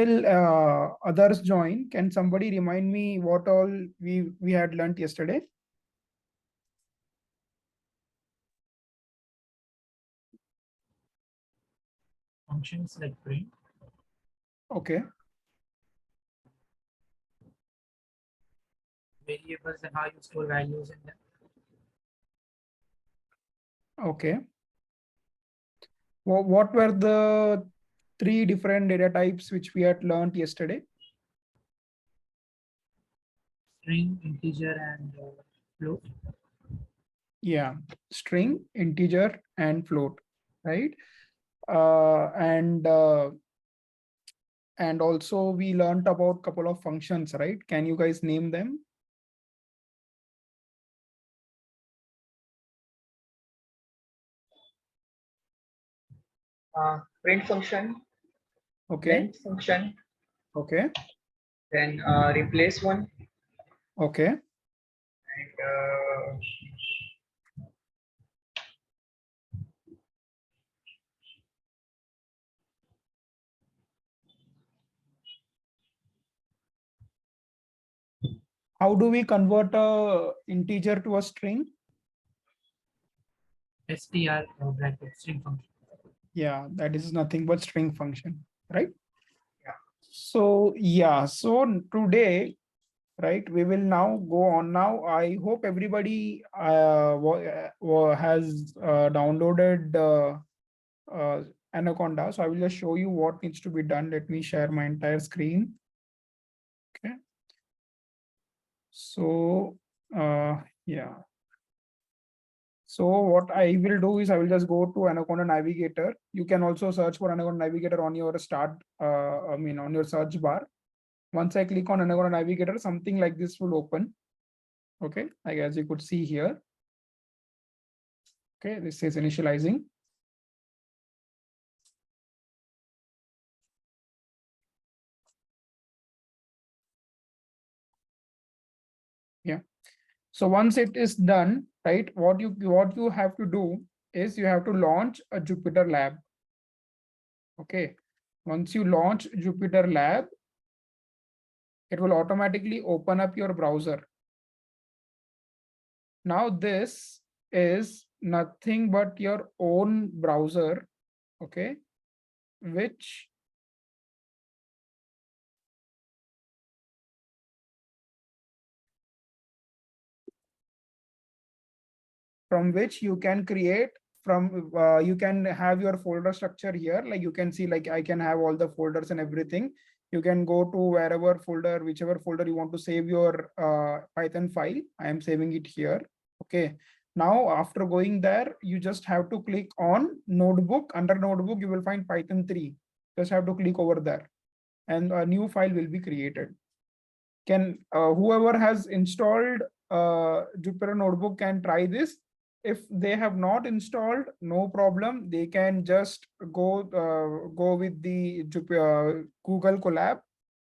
Till others join, can somebody remind me what all we had learnt yesterday? Functions like print. Okay. Variables and how you store values in them. Okay. What were the three different data types which we had learnt yesterday? String, integer, and float. Yeah, string, integer, and float, right? And also we learnt about couple of functions, right? Can you guys name them? Print function, Okay. length function, Okay. then replace one, Okay. and How do we convert a integer to a string? str bracket string function. Yeah, that is nothing but string function, right? Yeah. So yeah, so today, right, we will now go on. Now I hope everybody has downloaded Anaconda. So I will just show you what needs to be done. Let me share my entire screen. Okay. So yeah. So what I will do is I will just go to Anaconda Navigator. You can also search for Anaconda Navigator on your on your search bar. Once I click on Anaconda Navigator, something like this will open. Okay, like as you could see here. Okay, this is initializing. Yeah. So once it is done, right, what you have to do is you have to launch a Jupyter Lab. Okay. Once you launch Jupyter Lab, it will automatically open up your browser. Now this is nothing but your own browser, okay, which from which you can create from you can have your folder structure here. Like you can see, like I can have all the folders and everything. You can go to wherever folder, whichever folder you want to save your Python file. I am saving it here. Okay. Now, after going there, you just have to click on notebook. Under notebook, you will find Python 3. Just have to click over there and a new file will be created. Can whoever has installed Jupyter Notebook can try this. If they have not installed, no problem. They can just go with the Google Colab.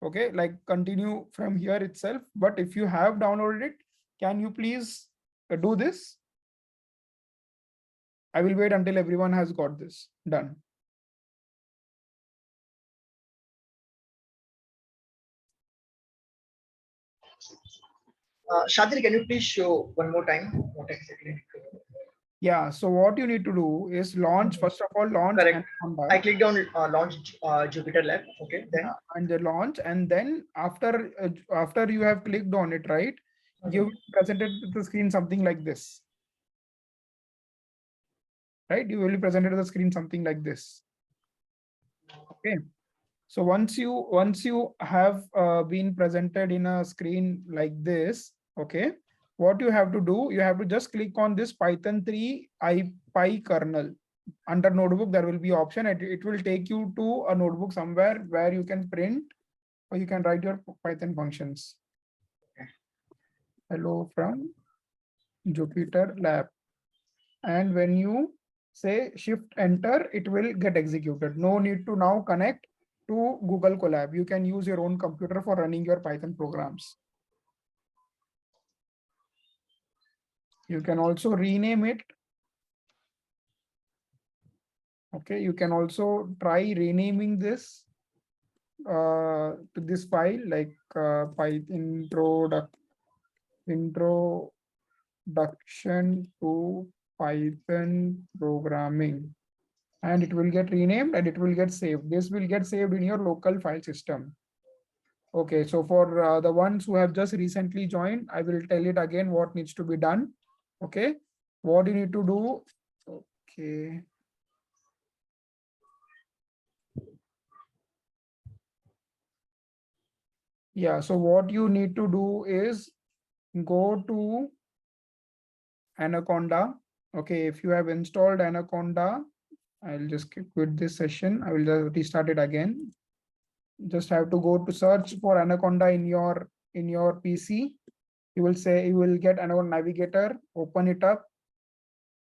Okay, like continue from here itself. But if you have downloaded it, can you please do this? I will wait until everyone has got this done. Shadir, can you please show one more time what exactly? Yeah, so what you need to do is launch, first of all, launch. Correct. Anaconda. I clicked on launch Jupyter Lab. Okay, then And the launch, and then after you have clicked on it, right, you will presented to the screen something like this. Right, you will be presented to the screen something like this. Okay. So once you have been presented in a screen like this, okay, what you have to do, you have to just click on this Python 3 IPy kernel. Under notebook, there will be option. It will take you to a notebook somewhere where you can print or you can write your Python functions. Hello from Jupyter Lab. And when you say shift enter, it will get executed. No need to now connect to Google Colab. You can use your own computer for running your Python programs. You can also rename it. Okay, you can also try renaming this. to this file, like Python introduction to Python programming, and it will get renamed and it will get saved. This will get saved in your local file system. Okay, so for the ones who have just recently joined, I will tell it again what needs to be done. Okay, what you need to do. Okay. Yeah, so what you need to do is go to Anaconda. Okay, if you have installed Anaconda, I'll just quit this session. I will just restart it again. Just have to go to search for Anaconda in your PC. You will say you will get Anaconda Navigator, open it up.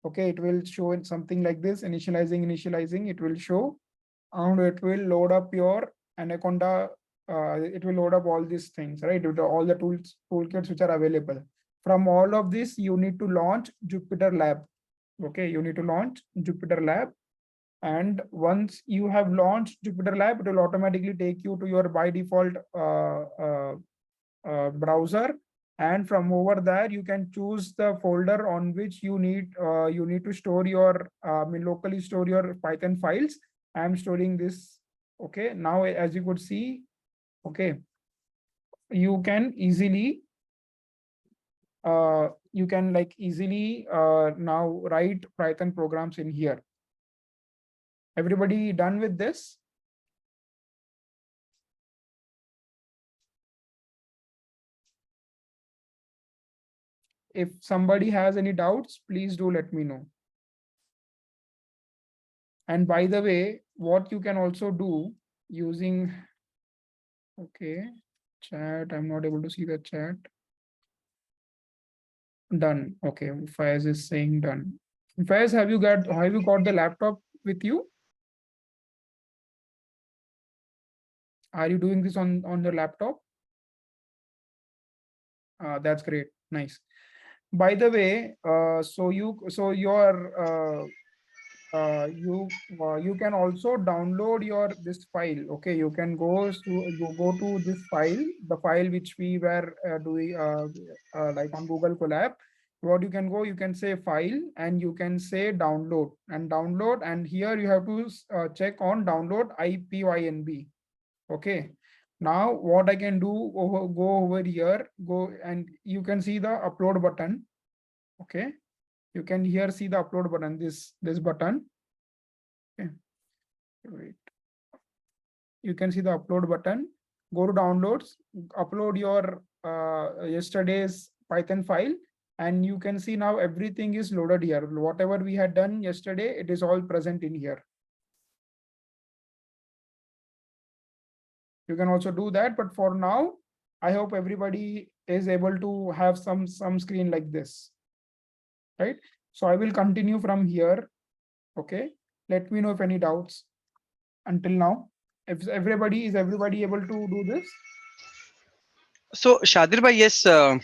Okay, it will show in something like this, initializing, it will show, and it will load up your Anaconda. It will load up all these things, right? With all the toolkits which are available. From all of this, you need to launch Jupyter Lab. Okay, you need to launch Jupyter Lab. And once you have launched Jupyter Lab, it will automatically take you to your by default browser. And from over there, you can choose the folder on which you need to store your locally store your Python files. I am storing this. Okay, now as you could see, okay, you can easily now write Python programs in here. Everybody done with this? If somebody has any doubts, please do let me know. And by the way, what you can also do using, okay, chat, I'm not able to see the chat. Done. Okay, Faiz is saying done. Faiz, have you got the laptop with you? Are you doing this on the laptop? That's great. Nice. By the way, you can also download this file. Okay, you can go to this file, the file which we were doing like on Google Colab. What you can say file, and you can say download, and here you have to check on download IPYNB. Okay, now what I can do, go over here, and you can see the upload button. Okay, you can here see the upload button, this button. Okay, wait. You can see the upload button. Go to downloads, upload your yesterday's Python file, and you can see now everything is loaded here. Whatever we had done yesterday, it is all present in here. You can also do that, but for now, I hope everybody is able to have some screen like this, right? So I will continue from here. Okay, let me know if any doubts until now. If everybody able to do this? So Shadir bhai, yes, I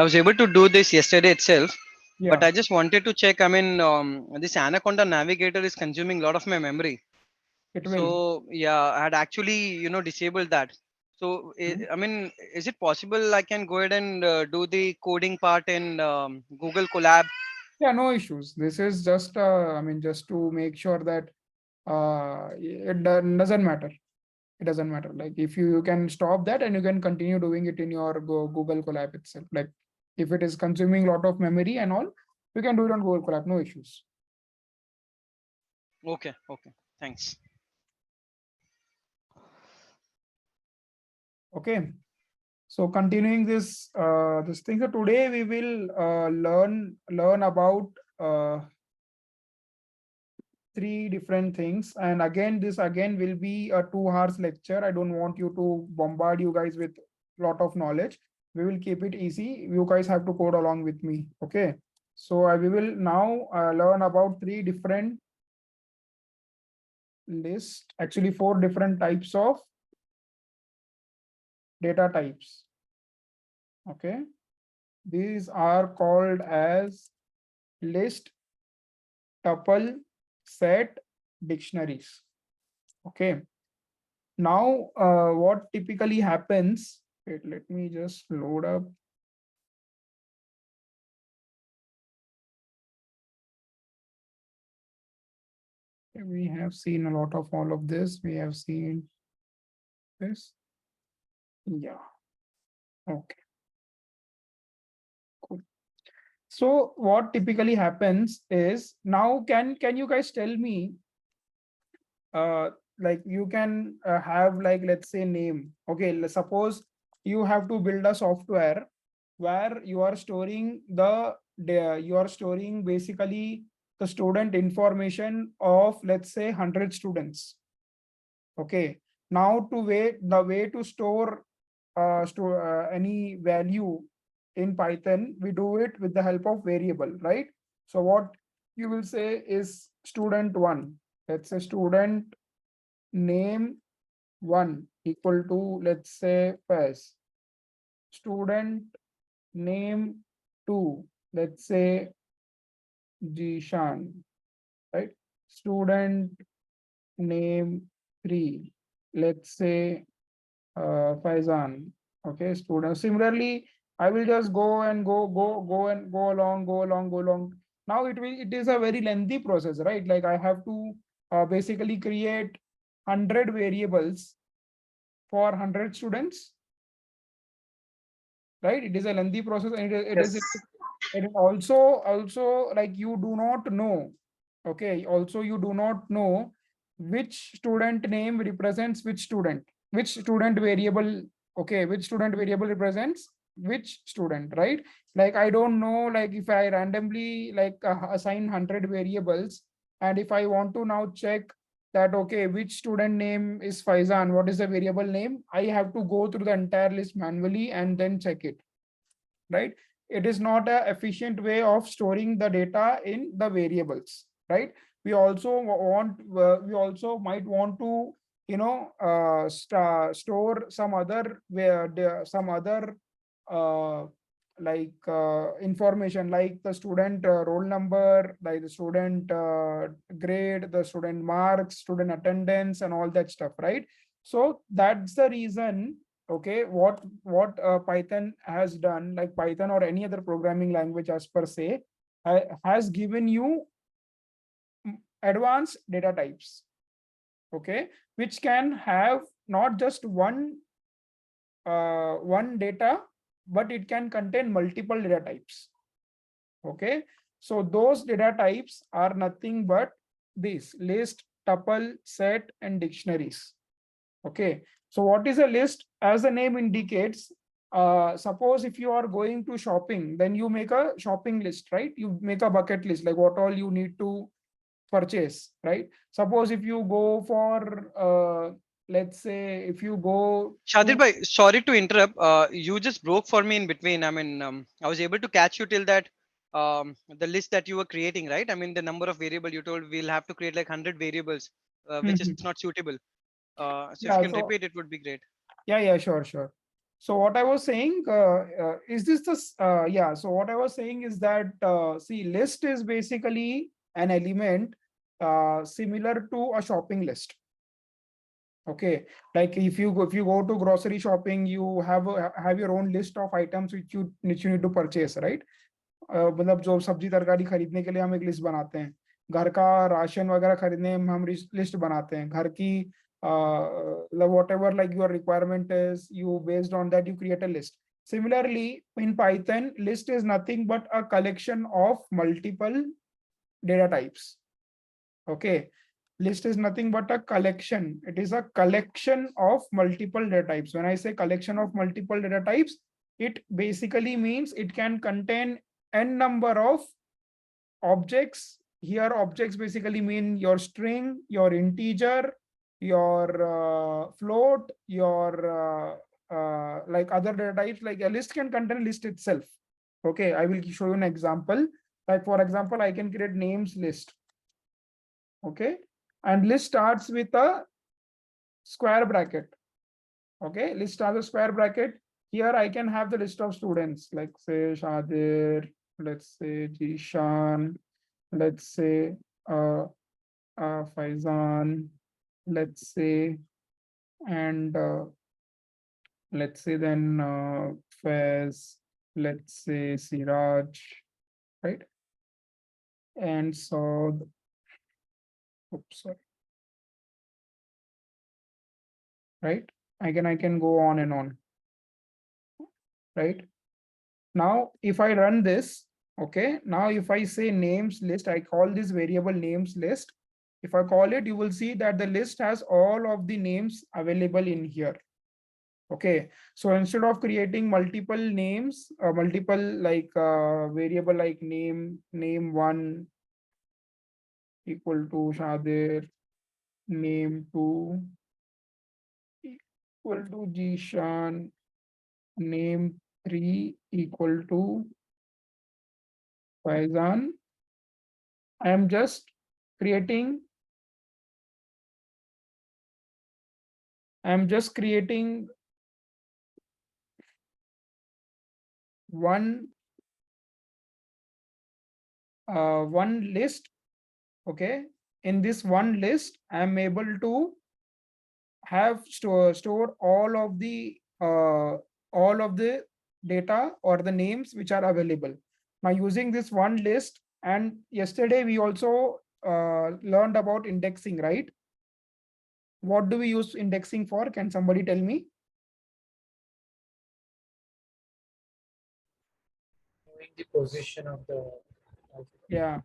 was able to do this yesterday itself, Yeah, but I just wanted to check. I mean, this Anaconda Navigator is consuming a lot of my memory. it will. So yeah, I had actually disabled that. So I mean, is it possible I can go ahead and do the coding part in Google Colab? Yeah, no issues. This is just just to make sure that it doesn't matter. It doesn't matter. Like if you can stop that and you can continue doing it in your Google Colab itself. Like if it is consuming a lot of memory and all, you can do it on Google Colab, no issues. Okay, okay, thanks. Okay. So continuing this thing. So today we will learn about three different things, and again this will be a 2 hours lecture. I don't want you to bombard you guys with lot of knowledge. We will keep it easy. You guys have to code along with me. Okay, so we will now learn about three different lists, actually 4 different types of data types. Okay, these are called as list, tuple, set, dictionaries. Okay, Now, what typically happens, wait, let me just load up. We have seen a lot of all of this. We have seen this. Yeah. Okay. Cool. So what typically happens is now can you guys tell me like you can have like let's say name. Okay, suppose you have to build a software where you are storing you are storing basically the student information of let's say 100 students. Okay, now the way to store any value in Python, we do it with the help of variable, right? So what you will say is student one. Let's say student name one equal to let's say Faiz. Student name two, let's say Jishan, right? Student name three, let's say Faizan. Okay, student. Similarly, I will just go and go along, go along. Now it is a very lengthy process, right? Like I have to basically create 100 variables for 100 students, right? It is a lengthy process, and it is also like you do not know. Okay, also you do not know which student name represents which student variable. Okay, which student variable represents which student, right? Like I don't know, like if I randomly like assign 100 variables, and if I want to now check that okay, which student name is Faizan, what is the variable name, I have to go through the entire list manually and then check it, right? It is not a efficient way of storing the data in the variables, right? We also we also might want to, you know, store some other where some other uh, information like the student roll number, like the student grade, the student marks, student attendance, and all that stuff, right? So that's the reason. Okay, what Python has done, like Python or any other programming language as per se, has given you advanced data types. Okay, which can have not just one data, but it can contain multiple data types. Okay, so those data types are nothing but this list, tuple, set, and dictionaries. Okay, so what is a list? As the name indicates, suppose if you are going to shopping, then you make a shopping list, right? You make a bucket list, like what all you need to purchase, right? Suppose if you go for, let's say, if you go Shadir to, bhai, sorry to interrupt. You just broke for me in between. I mean, I was able to catch you till that the list that you were creating, right? I mean, the number of variable you told we'll have to create like 100 variables, which is not suitable. So if you yeah, can so repeat, it would be great. yeah, sure. So what I was saying is this yeah. So what I was saying is that see, list is basically an element similar to a shopping list. Okay, like if you go to grocery shopping, you have your own list of items which you need to purchase, right? मतलब जो सब्जी तरकारी खरीदने के लिए हम एक list बनाते हैं, घर का राशन वगैरह खरीदने में हम लिस्ट बनाते हैं, घर की whatever like your requirement is, you based on that you create a list. Similarly, in Python, list is nothing but a collection of multiple data types. Okay, list is nothing but a collection. It is a collection of multiple data types. When I say collection of multiple data types, it basically means it can contain n number of objects. Here objects basically mean your string, your integer, your float, your like other data types. Like a list can contain list itself. Okay, I will show you an example. Like for example, I can create names list. Okay, and list starts with a square bracket. Okay, list starts with a square bracket. Here I can have the list of students, like say Shadir, let's say Jishan, let's say Faizan, let's say and let's say then Faiz, let's say Siraj, right? And so, oops, sorry, right? I can go on and on, right? Now, if I run this, okay, now if I say names list, I call this variable names list. If I call it, you will see that the list has all of the names available in here. Okay, so instead of creating multiple names, multiple like variable like name1 equal to Shadir, name2 equal to Jishan, name3 equal to Faizan. I am just creating, one one list. Okay, in this one list, I am able to have store all of the data or the names which are available. Now using this one list, and yesterday we also learned about indexing, right? What do we use indexing for? Can somebody tell me? Knowing the position of the Yeah.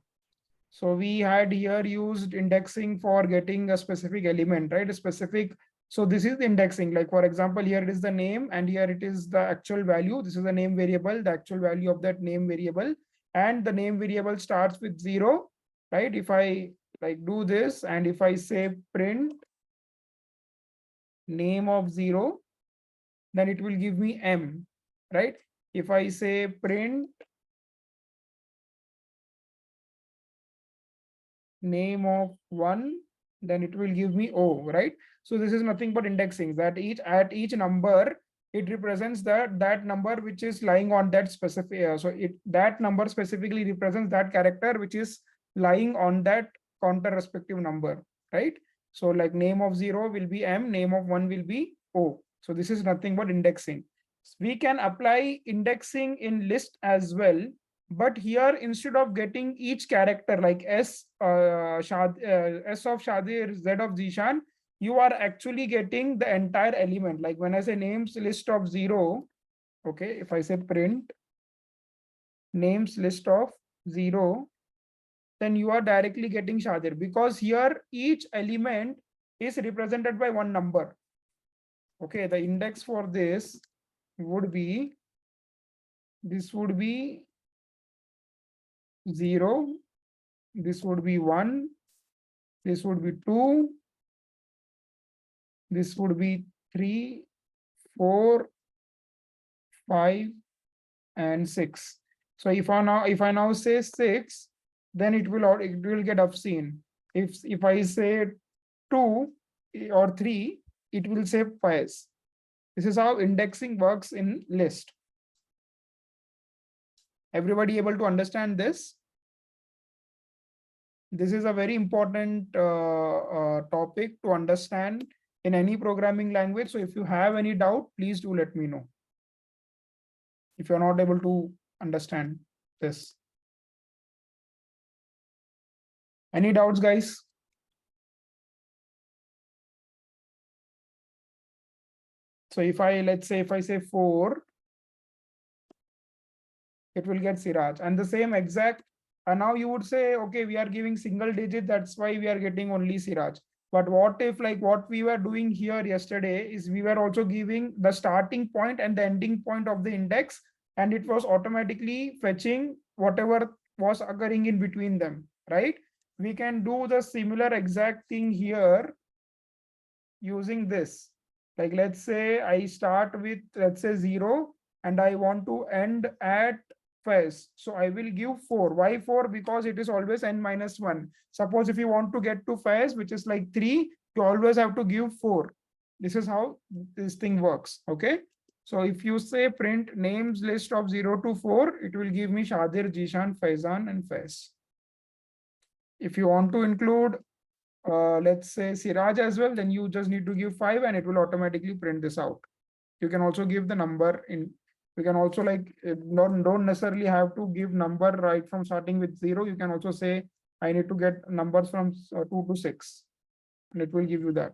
So we had here used indexing for getting a specific element, right? A specific. So this is indexing. Like for example, here it is the name, and here it is the actual value. This is the name variable, the actual value of that name variable, and the name variable starts with 0, right? If I like do this, and if I say print name of 0, then it will give me M, right? If I say print name of 1, then it will give me O, right? So this is nothing but indexing, that at each number, it represents that number which is lying on that specific, so that number specifically represents that character which is lying on that counter respective number, right? So like name of 0 will be M, name of 1 will be O. So this is nothing but indexing. We can apply indexing in list as well, but here instead of getting each character like S of Shadir, Z of Zishan, you are actually getting the entire element. Like when I say names list of 0, okay, if I say print names list of 0, then you are directly getting Shadir, because here each element is represented by one number. Okay, the index for this would be, this would be 0, this would be 1, this would be 2, this would be 3, 4, 5, and 6. So if I now say 6, then it will get obscene. If I say 2 or 3, it will say 5. This is how indexing works in list. Everybody able to understand this? This is a very important topic to understand in any programming language. So if you have any doubt, please do let me know if you're not able to understand this. Any doubts, guys? So if let's say if I say 4, it will get Siraj, and the same exact. And now you would say, okay, we are giving single digit, that's why we are getting only Siraj. But what if, like what we were doing here yesterday, is we were also giving the starting point and the ending point of the index, and it was automatically fetching whatever was occurring in between them, right? We can do the similar exact thing here using this. Like let's say I start with, let's say 0, and I want to end at first. So I will give 4. Why 4? Because it is always n minus 1. Suppose if you want to get to first, which is like 3, you always have to give 4. This is how this thing works. Okay. So if you say print names list of 0 to 4, it will give me Shadir, Jishan, Faizan, and Faiz. If you want to include let's say Siraj as well, then you just need to give 5 and it will automatically print this out. You can also give the number in, you can also like, don't necessarily have to give number right from starting with 0. You can also say, I need to get numbers from 2 to 6, and it will give you that.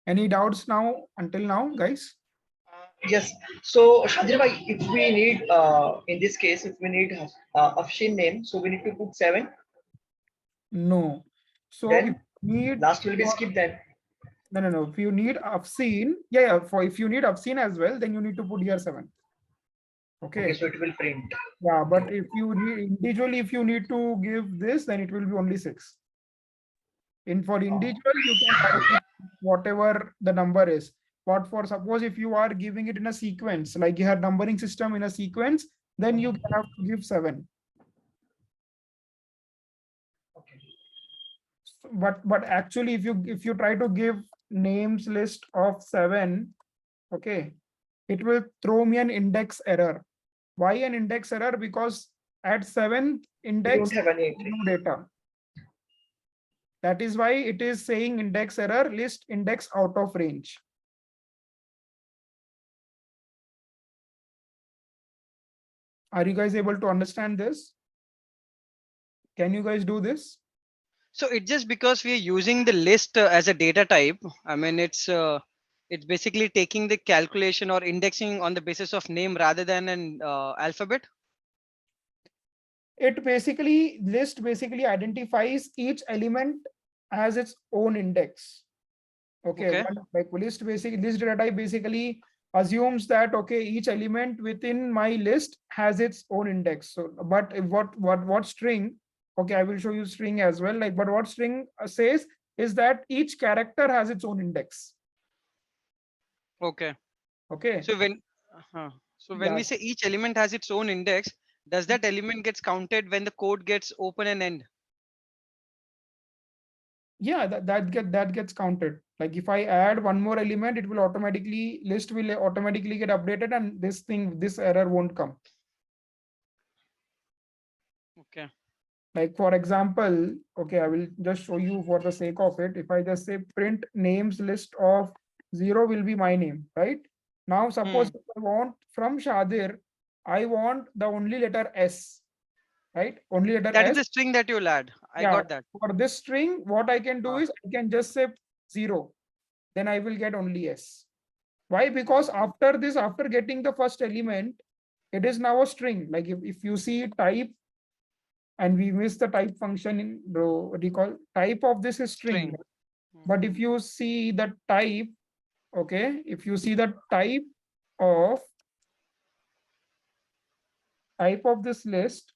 Any doubts now until now, guys? Yes. So Shadir bhai, if we need in this case, if we need Afshin name, so we need to put 7. No. So if Then you need last will be skip then. no. If you need obscene, for if you need obscene as well, then you need to put here 7. Okay, Okay. so it will print. Yeah, but if you need individually, if you need to give this, then it will be only 6. In for individual, you can directly whatever the number is. But for suppose if you are giving it in a sequence, like you have numbering system in a sequence, then you have to give 7. Okay. But actually, if you try to give names list of 7, okay, it will throw me an index error. Why an index error? Because at 7th We index, don't have any entry. no data. That is why it is saying index error, list index out of range. Are you guys able to understand this? Can you guys do this? So it's just because we are using the list as a data type. I mean, it's basically taking the calculation or indexing on the basis of name rather than an alphabet. It basically, list basically identifies each element as its own index. Okay, Okay. like list data type basically assumes that okay, each element within my list has its own index. So, but what string? Okay, I will show you string as well. Like, but what string says is that each character has its own index. Okay. Okay. So when so when we Yeah, say each element has its own index, does that element gets counted when the code gets open and end? yeah, that gets counted. Like if I add one more element, it will automatically list will automatically get updated, and this error won't come. Okay. Like for example, okay, I will just show you for the sake of it. If I just say print names list of 0 will be my name, right? Now suppose if I want from Shadir, I want the only letter S, right? Only letter That is S. the string that you'll add. I Yeah, got that. for this string, what I can do Ah. is I can just say 0, then I will get only S. Why? Because after this, after getting the first element, it is now a string. Like if you see type, and we miss the type function in row, recall type of this is string. String. But if you see the type, okay, if you see the of type of this list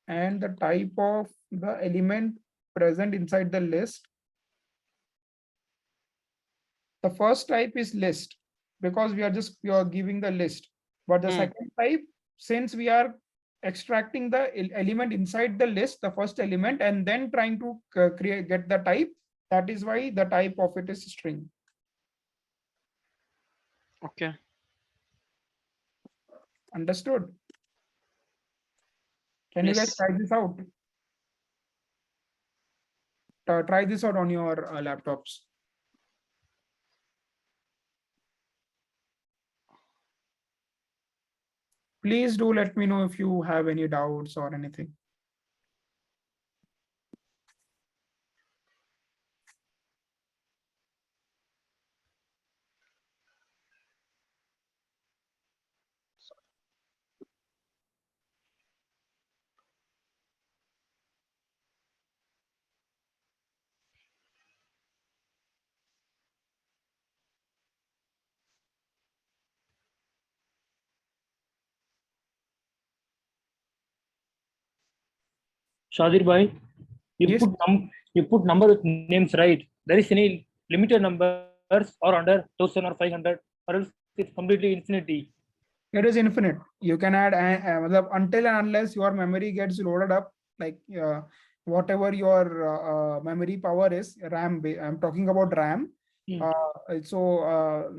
and the type of the element present inside the list, the first type is list because we are giving the list. But the second type, since we are extracting the element inside the list, the first element, and then trying to get the type, that is why the type of it is string. Okay. Understood? Can you guys Yes. try this out? Try this out on your laptops. Please do let me know if you have any doubts or anything. Shadir bhai, Yes. You put number with names, right? There is any limited numbers or under 1000 or 500, or else it's completely infinity. It is infinite. You can add until and unless your memory gets loaded up, like whatever your memory power is, RAM. I'm talking about RAM. So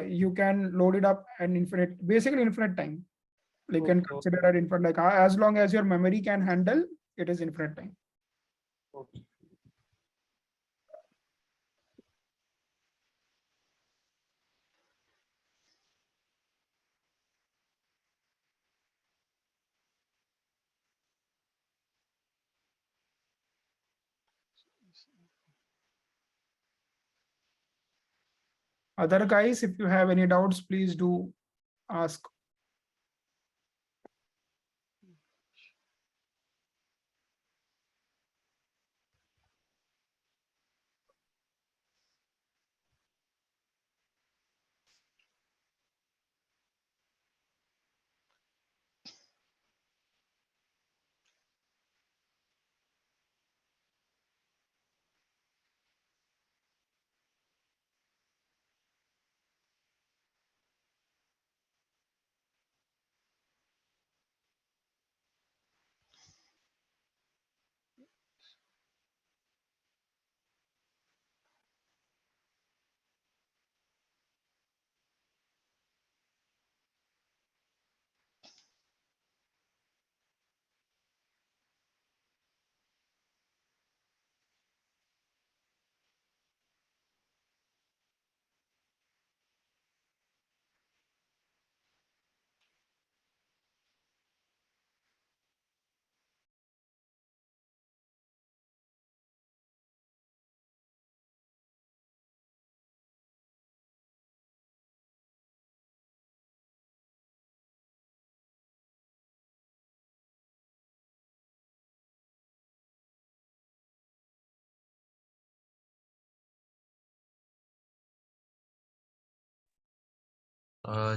you can load it up an infinite, basically infinite time. You can consider it infinite, like as long as your memory can handle, it is infinite time. Okay. Other guys, if you have any doubts, please do ask.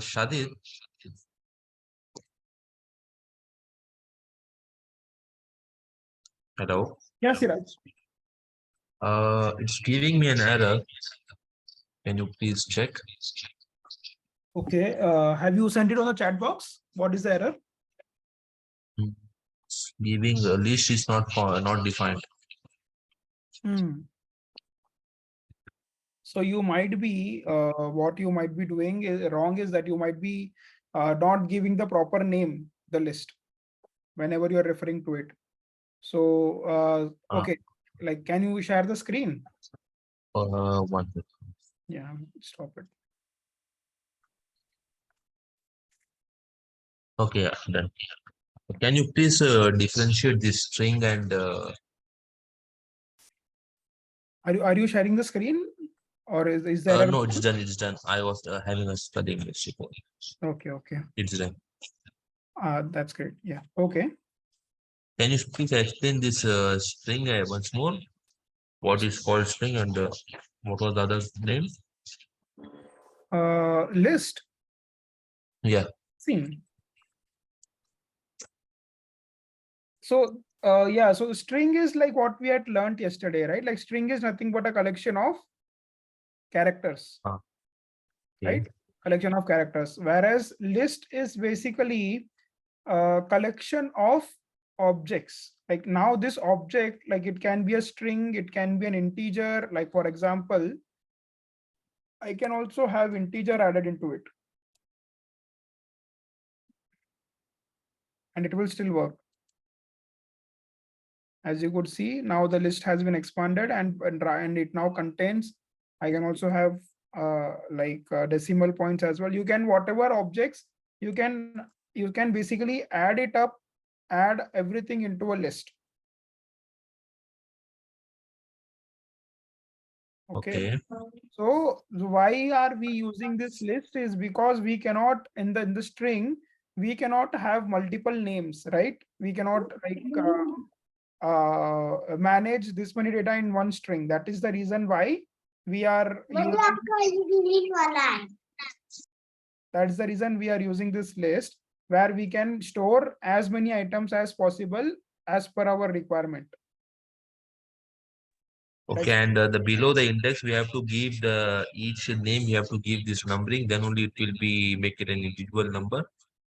Shadir, hello. Yes, Siraj. It's giving me an error. Can you please check? Okay. Have you sent it on the chat box? What is the error? It's giving a list is not defined. So you might be, what you might be doing is wrong is that you might be not giving the proper name, the list, whenever you're referring to it. So, okay, like, can you share the screen? One minute. Yeah, stop it. Okay, yeah, done. Can you please differentiate this string and Are you sharing the screen, or is there? no, it's done. It's done. I was having a study English report. Okay. It's done. That's great. Yeah. Okay. Can you please explain this string once more? What is called string and what was the other name? List. Yeah. Scene. So, yeah, so string is like what we had learned yesterday, right? Like string is nothing but a collection of characters, Okay. right? Collection of characters. Whereas list is basically a collection of objects. Like now this object, like it can be a string, it can be an integer. Like for example, I can also have integer added into it. And it will still work. As you could see, now the list has been expanded and it now contains, I can also have decimal points as well. You can, whatever objects, you can basically add it up, add everything into a list. Okay. So why are we using this list is because we cannot, in the string, we cannot have multiple names, right? We cannot manage this many data in one string. That is the reason why we are that's the reason we are using this list, where we can store as many items as possible as per our requirement. Okay, and the below the index, we have to give the each name. We have to give this numbering. Then only it will be make it an individual number.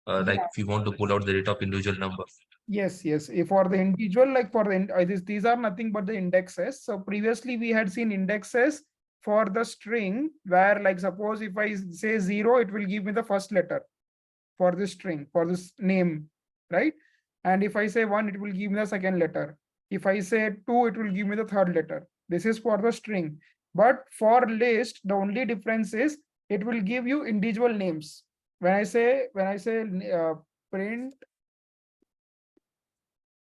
Like if you want to pull out the rate of individual number. Yes. If for the individual, like for the these are nothing but the indexes. So previously we had seen indexes for the string, where like suppose if I say 0, it will give me the first letter. for this string, for this name, right? And if I say 1, it will give me the second letter. If I say 2, it will give me the third letter. This is for the string. But for list, the only difference is it will give you individual names. When I say print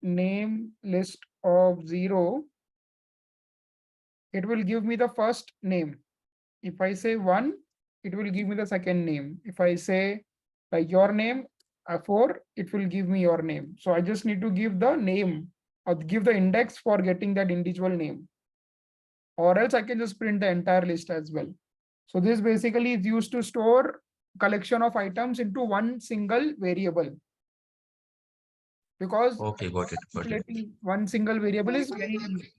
name list of 0, it will give me the first name. If I say 1, it will give me the second name. If I say like your name, 4, it will give me your name. So I just need to give the name or give the index for getting that individual name, or else I can just print the entire list as well. So this basically is used to store collection of items into one single variable, because Okay, got it. Got it. calculating one single variable is very easy.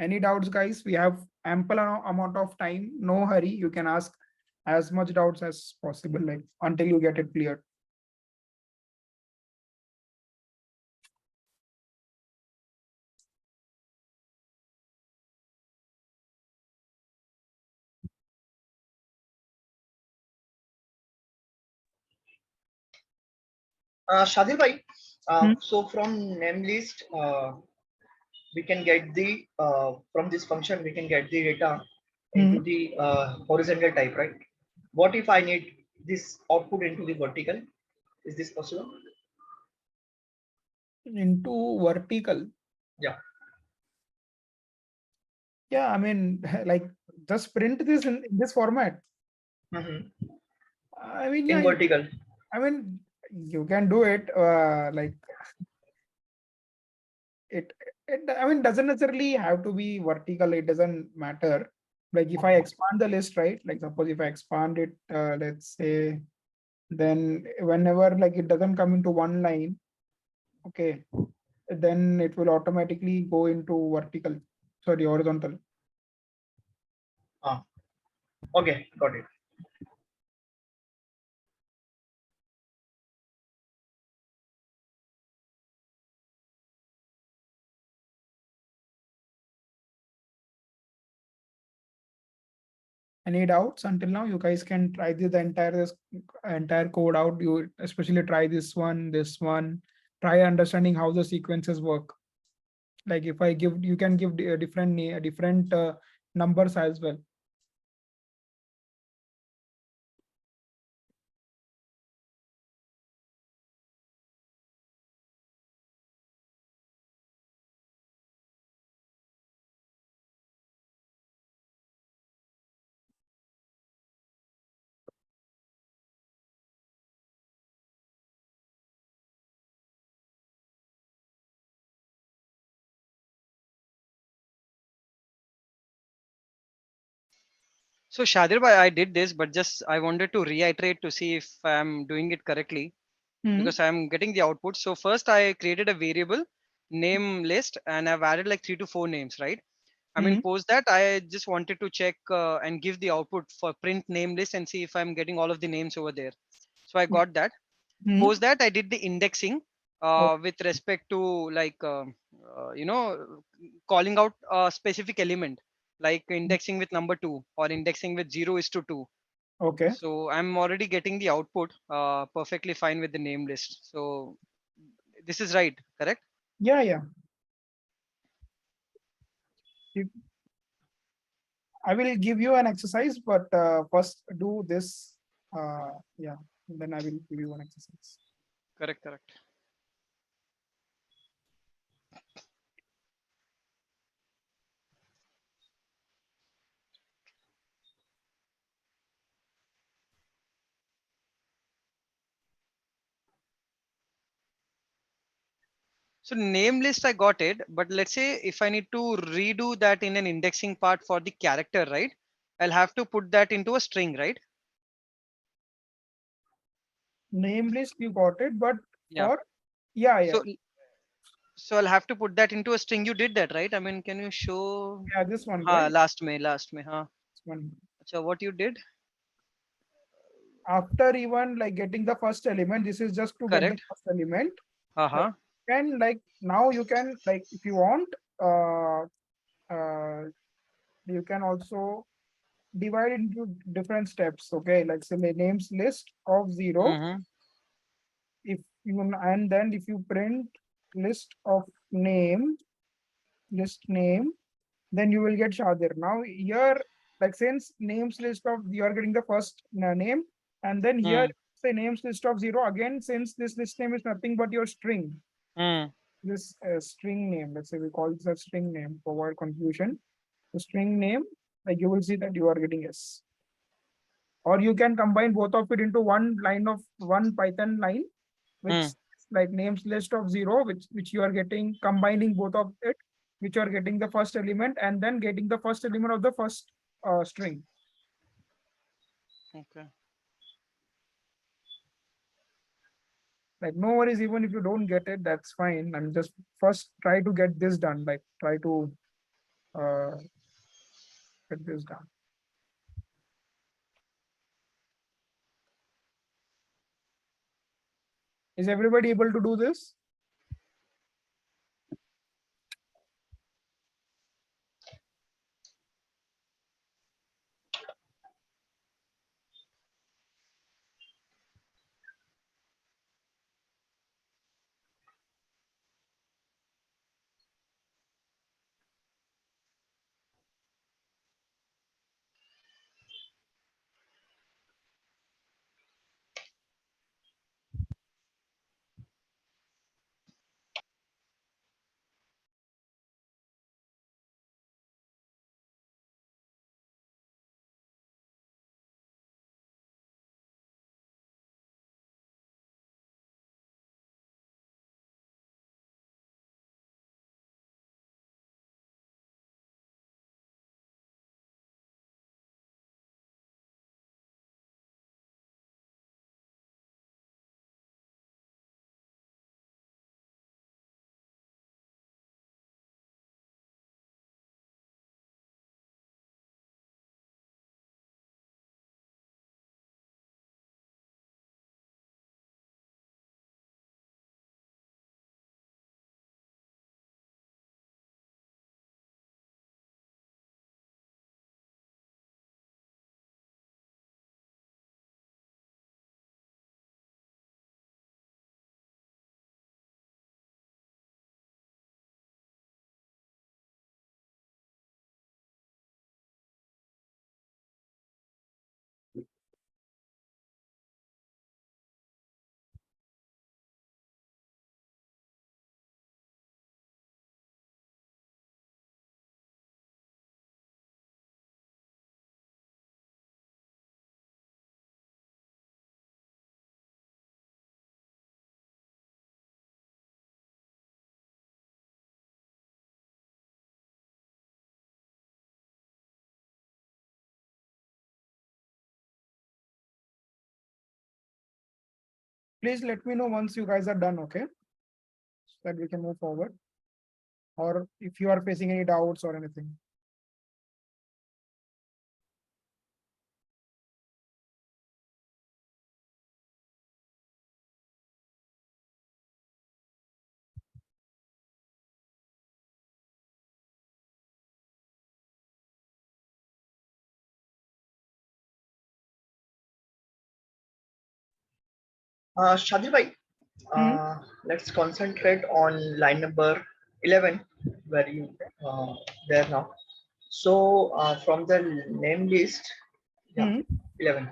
Any doubts, guys? We have ample amount of time. No hurry. You can ask as much doubts as possible, like until you get it cleared. Shadir bhai, Hmm. so from name list, we can get the from this function we can get the data into Hmm. the horizontal type, right? What if I need this output into the vertical? Is this possible? Into vertical. Yeah. Yeah, I mean, like just print this in this format. Mhm. I mean, In yeah, vertical. I mean, you can do it. Like it, I mean, doesn't necessarily have to be vertical. It doesn't matter. Like if I expand the list, right? Like suppose if I expand it, let's say, then whenever like it doesn't come into one line, okay, then it will automatically go into vertical, sorry, horizontal. Okay, got it. Any doubts until now? You guys can try this entire code out. You especially try this one. Try understanding how the sequences work. Like if I give, you can give different numbers as well. So Shadir bhai, I did this, but just I wanted to reiterate to see if I'm doing it correctly, Hmm. because I'm getting the output. So first I created a variable name list and I've added like 3 to 4 names, right? I mean, Hmm. post that I just wanted to check and give the output for print name list and see if I'm getting all of the names over there. So I got that. Hmm. Post that I did the indexing Oh, with respect to like calling out a specific element, like indexing with number 2 or indexing with 0 is to 2. okay. So I'm already getting the output perfectly fine with the name list. So this is right, correct? Yeah, yeah. I will give you an exercise, but first do this. Yeah, then I will give you one exercise. Correct, correct. So name list I got it, but let's say if I need to redo that in an indexing part for the character, right? I'll have to put that into a string, right? Name list, you got it, but Yeah. for, yeah, yeah, So I'll have to put that into a string. You did that, right? I mean, can you show? yeah, this one, Ha, right? last May, huh? This one. So what you did? After even like getting the first element, this is just to get the Correct. first element. Like Uh-huh. can like now you can like if you want you can also divide into different steps. Okay, like say the names list of 0. Mhm. If you and then if you print list of name list name, then you will get Shadir. Now here, like since names list of you are getting the first name, and then here Mm. say names list of 0 again, since this list name is nothing but your string. Mm. This string name, let's say we call this a string name to avoid confusion. The string name, like you will see that you are getting S. Or you can combine both of it into one line of one Python line, which Mm. like names list of 0, which you are getting combining both of it, which you are getting the first element and then getting the first element of the first string. Okay. Like no worries, even if you don't get it, that's fine. I'm just first try to get this done. Like try to uh, get this done. Is everybody able to do this? Please let me know once you guys are done, okay? So that we can move forward. Or if you are facing any doubts or anything. Shadir bhai, let's concentrate on line number 11, where you there now. So from the name list, yeah, Hmm. 11.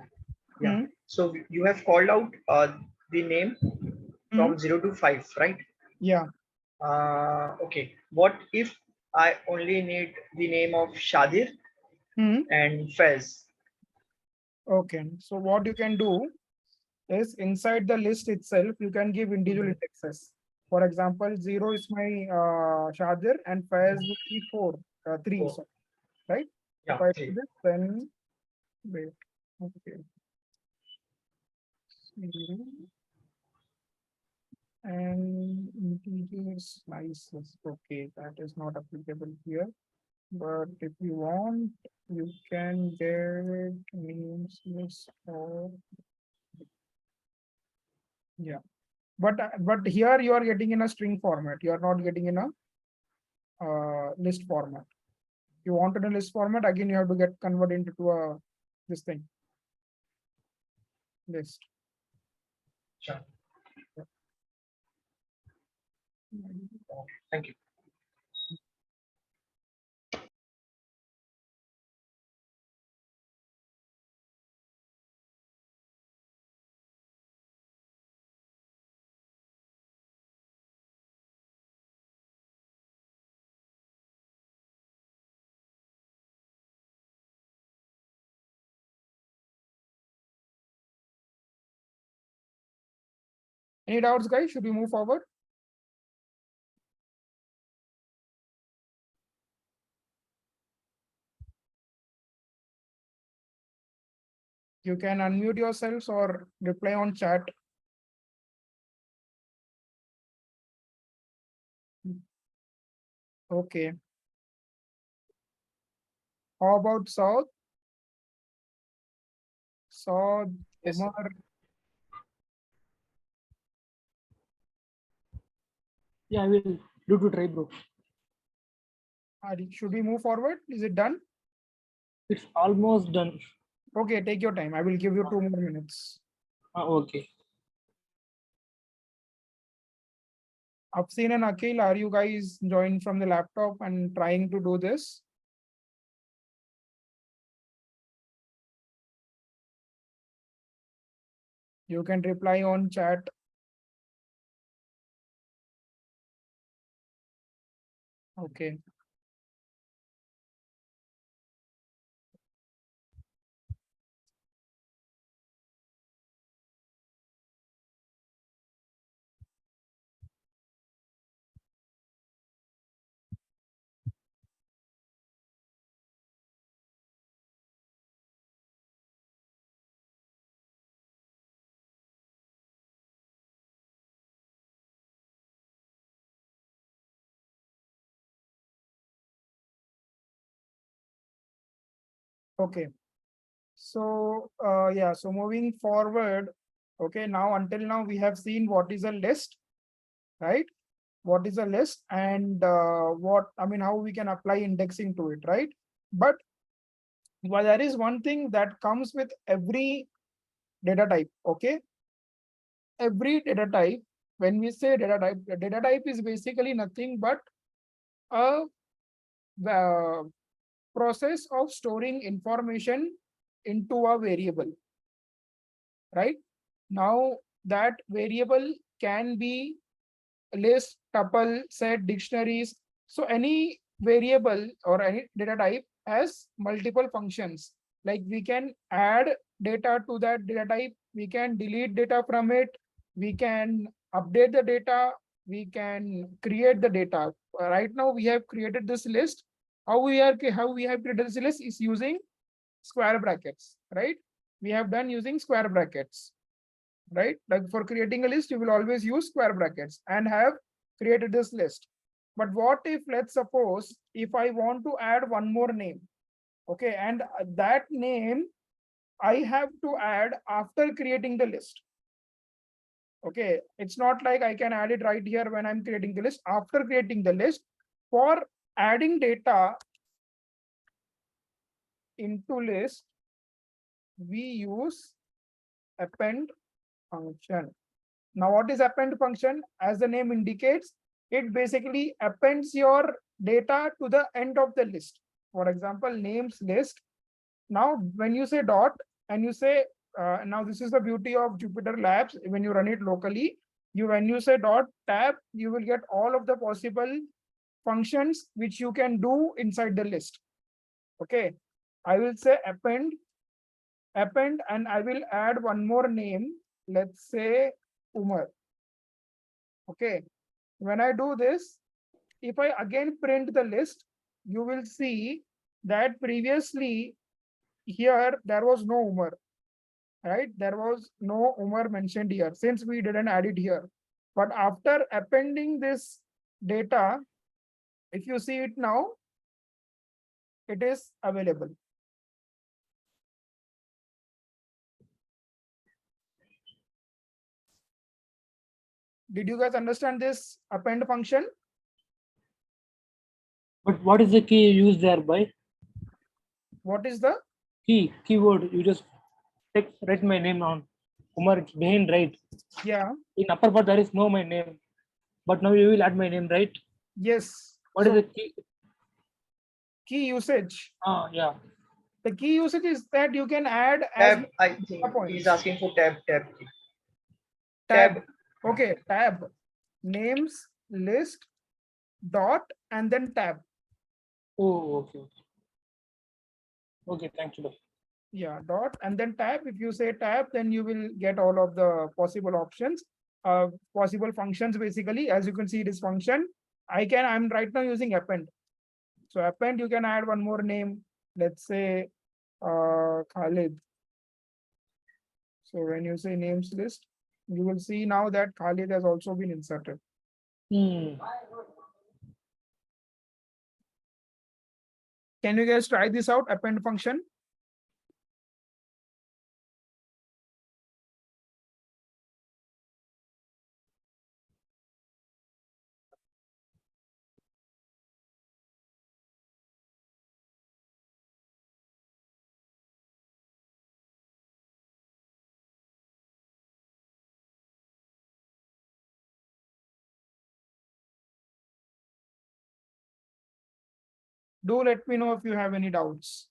Yeah. Hmm. So you have called out the name Hmm. from 0 to 5, right? Yeah. Okay. What if I only need the name of Shadir Hmm. and Fez? Okay. So what you can do is inside the list itself, you can give individual indexes. For example, 0 is my Shadir and Faiz would be 4, 3, Oh, sorry, right? If yeah, I do 3. this, then wait. Okay. 0 and integer slices. Okay, that is not applicable here. But if you want, you can get names list or yeah. But here you are getting in a string format. You are not getting in a list format. You wanted a list format, again you have to get converted into a this thing list. Sure. Thank you. Any doubts, guys? Should we move forward? You can unmute yourselves or reply on chat. Okay. How about South? South, Yes, sir. Umar. Yeah, I will do to try, bro. Should we move forward? Is it done? It's almost done. Okay, take your time. I will give you 2 more minutes. Okay. Afseen and Akhil, are you guys joined from the laptop and trying to do this? You can reply on chat. Okay. Okay. So yeah, so moving forward, okay, now until now we have seen what is a list, right? What is a list and how we can apply indexing to it, right? But there is one thing that comes with every data type, okay? Every data type, when we say data type is basically nothing but a process of storing information into a variable, right? Now that variable can be list, tuple, set, dictionaries. So any variable or any data type has multiple functions. Like we can add data to that data type, we can delete data from it, we can update the data, we can create the data. Right now we have created this list. How we have created this list is using square brackets, right? We have done using square brackets, right? Like for creating a list, you will always use square brackets and have created this list. But what if, let's suppose, if I want to add one more name, okay, and that name I have to add after creating the list. Okay, it's not like I can add it right here when I'm creating the list. After creating the list, for adding data into list, we use append function. Now, what is append function? As the name indicates, it basically appends your data to the end of the list. For example, names list. Now, when you say dot and you say, now this is the beauty of Jupyter Labs. When you run it locally, when you say dot tab, you will get all of the possible functions which you can do inside the list. Okay, I will say append, and I will add one more name. Let's say Umar. Okay, when I do this, if I again print the list, you will see that previously here there was no Umar, right? There was no Umar mentioned here since we didn't add it here. But after appending this data, if you see it now, it is available. Did you guys understand this append function? But what is the key you use there by? What is the Keyword? You just write my name on. Kumar, it's behind, right? yeah. In upper part, there is no my name. But now you will add my name, right? Yes. What is the key? Key usage? Yeah. The key usage is that you can add as Tab, I think points. he's asking for tab. Tab. Okay, tab. Names, list, dot, and then tab. Oh, okay. Okay, thank you. Yeah, dot and then tab. If you say tab, then you will get all of the possible options, possible functions. Basically, as you can see, this function, I'm right now using append. So append, you can add one more name. Let's say Khalid. So when you say names list, you will see now that Khalid has also been inserted. Can you guys try this out, append function? Do let me know if you have any doubts.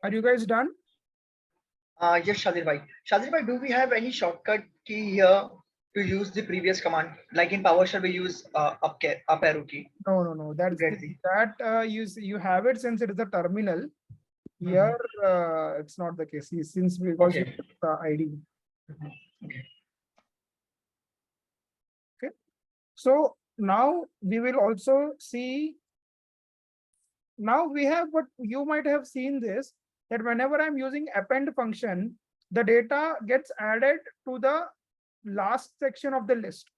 Are you guys done? Yes, Shadir bhai. Shadir bhai, do we have any shortcut key here to use the previous command? Like in PowerShell, we use up arrow key. No. That's you have it since it is a terminal. Here, it's not the case. Since because you put the ID. Okay. So now we will also see. Now we have, but you might have seen this, that whenever I'm using append function, the data gets added to the last section of the list,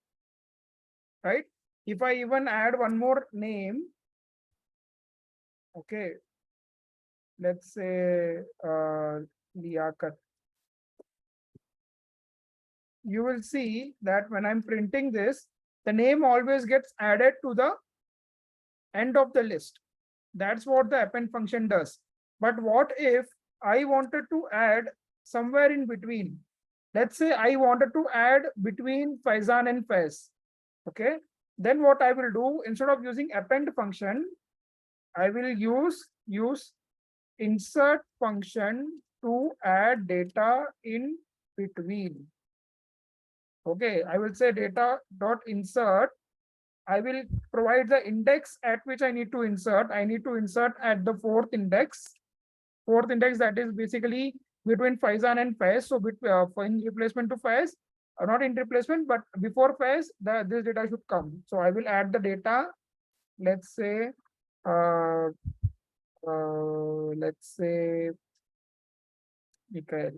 right? If I even add one more name, okay, let's say Liaquat, you will see that when I'm printing this, the name always gets added to the end of the list. That's what the append function does. But what if I wanted to add somewhere in between? Let's say I wanted to add between Faizan and Faiz. Okay. Then what I will do, instead of using append function, I will use insert function to add data in between. Okay, I will say data dot insert. I will provide the index at which I need to insert. I need to insert at the fourth index. Fourth index, that is basically between Faizan and Faiz. So for in replacement to Faiz, not in replacement, but before Faiz, this data should come. So I will add the data. Let's say, Mikhail.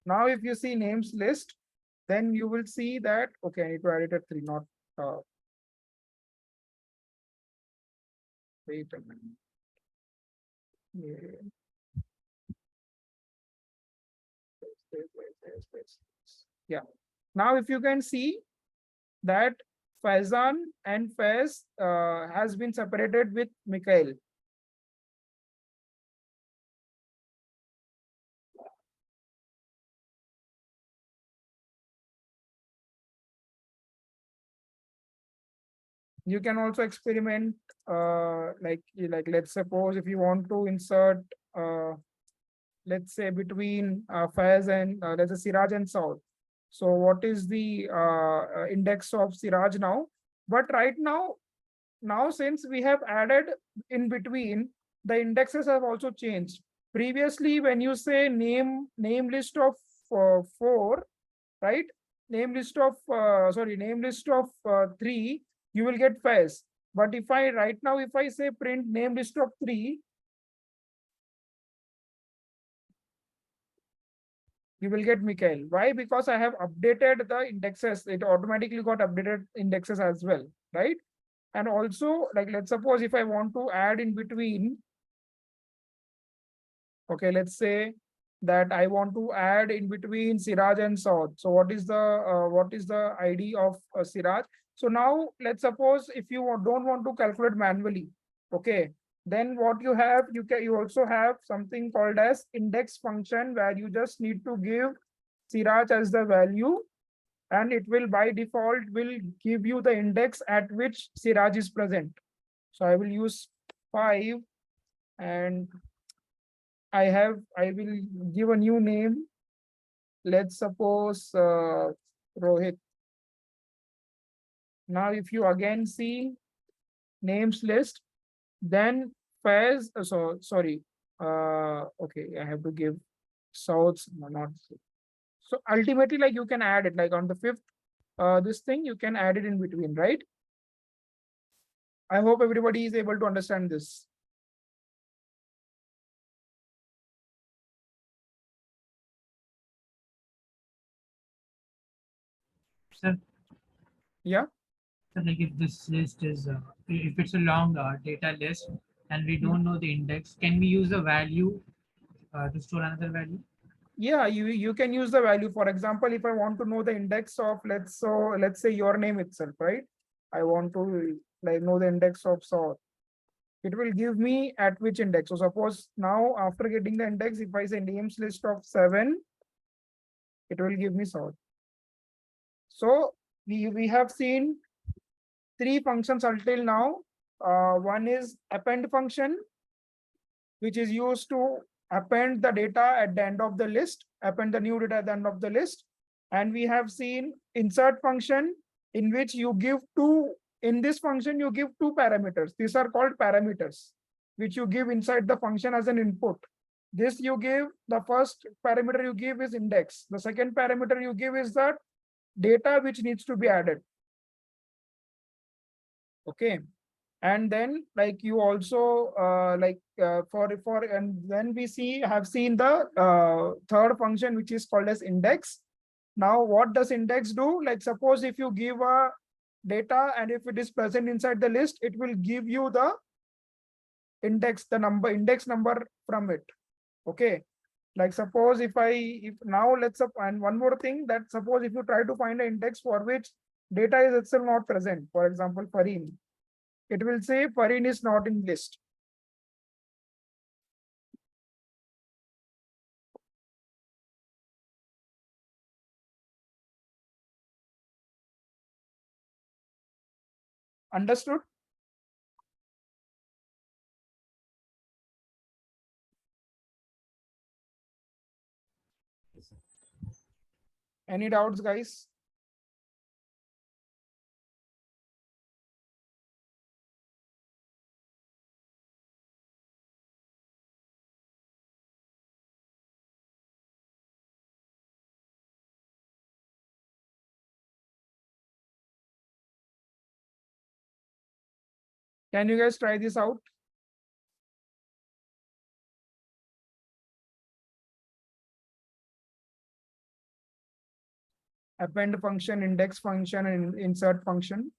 Now, if you see names list, then you will see that, okay, I need to add it at 3, not, wait a minute. Yeah. Yeah. Now, if you can see that Faizan and Faiz has been separated with Mikhail. You can also experiment like let's suppose if you want to insert let's say between Faiz and let's say Siraj and Saud. So what is the index of Siraj now? But right now since we have added in between, the indexes have also changed. Previously, when you say name list of 4, right? Name list of 3, you will get Faiz. But if I right now, if I say print name list of 3, you will get Mikhail. Why? Because I have updated the indexes. It automatically got updated indexes as well, right? And also, like, let's suppose if I want to add in between, okay, let's say that I want to add in between Siraj and Saud. So what is the ID of Siraj? So now let's suppose if you don't want to calculate manually, okay, then what you have, you also have something called as index function, where you just need to give Siraj as the value, and it will by default will give you the index at which Siraj is present. So I will use 5, and I will give a new name. Let's suppose Rohit. Now, if you again see names list, then Faiz, sorry. Okay, I have to give Souths, not. So ultimately, like you can add it, like on the 5th, this thing, you can add it in between, right? I hope everybody is able to understand this. Sir, Yeah. so like if this list is, if it's a long data list and we don't know the index, can we use a value to store another value? Yeah, you can use the value. For example, if I want to know the index of let's say your name itself, right? I want to like know the index of Saur. It will give me at which index. So suppose now after getting the index, if I say names list of 7, it will give me Saur. So we have seen 3 functions until now. One is append function, which is used to append the data at the end of the list, append the new data at the end of the list. And we have seen insert function, in which you give in this function, you give 2 parameters. These are called parameters, which you give inside the function as an input. This you give, the first parameter you give is index. The second parameter you give is the data which needs to be added. Okay. And then like you also and then we have seen the third function, which is called as index. Now what does index do? Like suppose if you give a data and if it is present inside the list, it will give you the index number from it. Okay. Like suppose if now let's up, and one more thing, that suppose if you try to find an index for which data is itself not present, for example Fareen, it will say Fareen is not in list. Understood? Any doubts, guys? Can you guys try this out? Append function, index function, and insert function.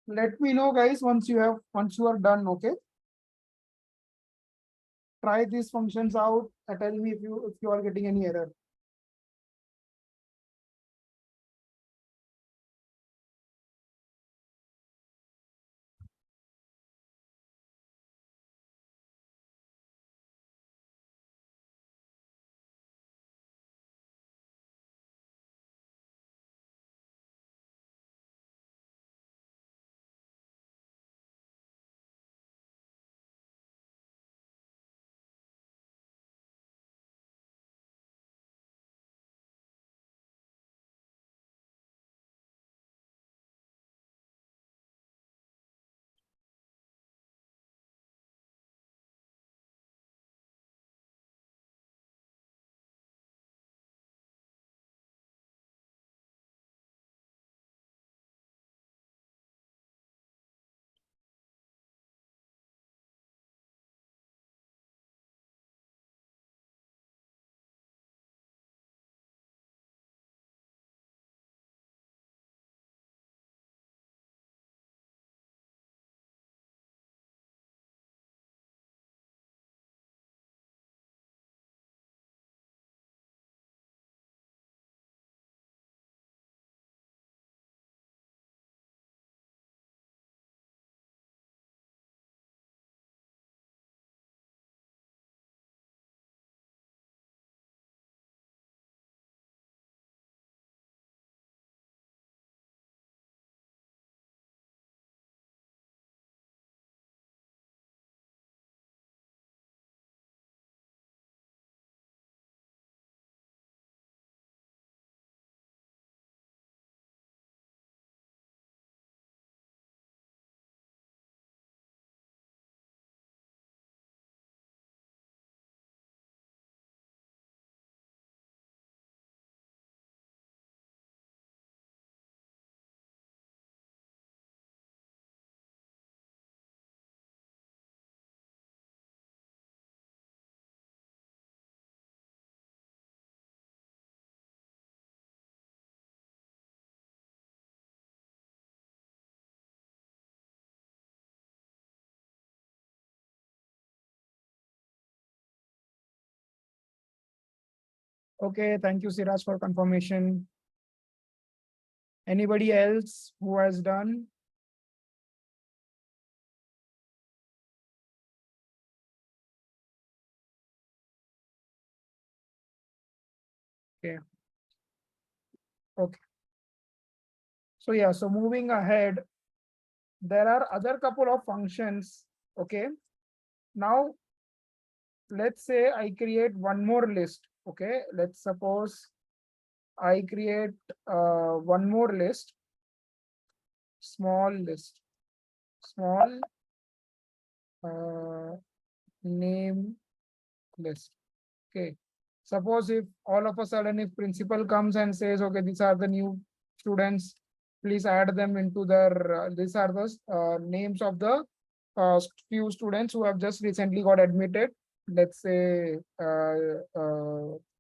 Let me know, guys, once you are done. Okay. Try these functions out and tell me if you are getting any error. Okay, thank you, Siraj, for confirmation. Anybody else who has done? Okay. Okay. So yeah, so moving ahead, there are other couple of functions. Okay. Now, let's say I create one more list. Okay, let's suppose I create one more list, small list, small name list. Okay, suppose if all of a sudden if principal comes and says, okay, these are the new students, please add them into their these are the names of the few students who have just recently got admitted. Let's say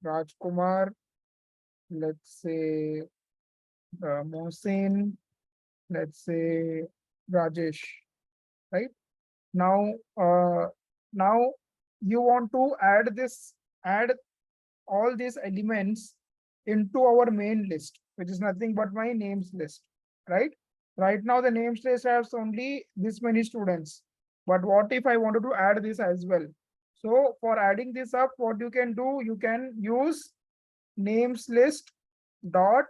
Rajkumar, let's say Mohsin, let's say Rajesh, right? Now, now you want to add all these elements into our main list, which is nothing but my names list, right? Right now the names list has only this many students, but what if I wanted to add this as well? So for adding this up, what you can do, you can use names list dot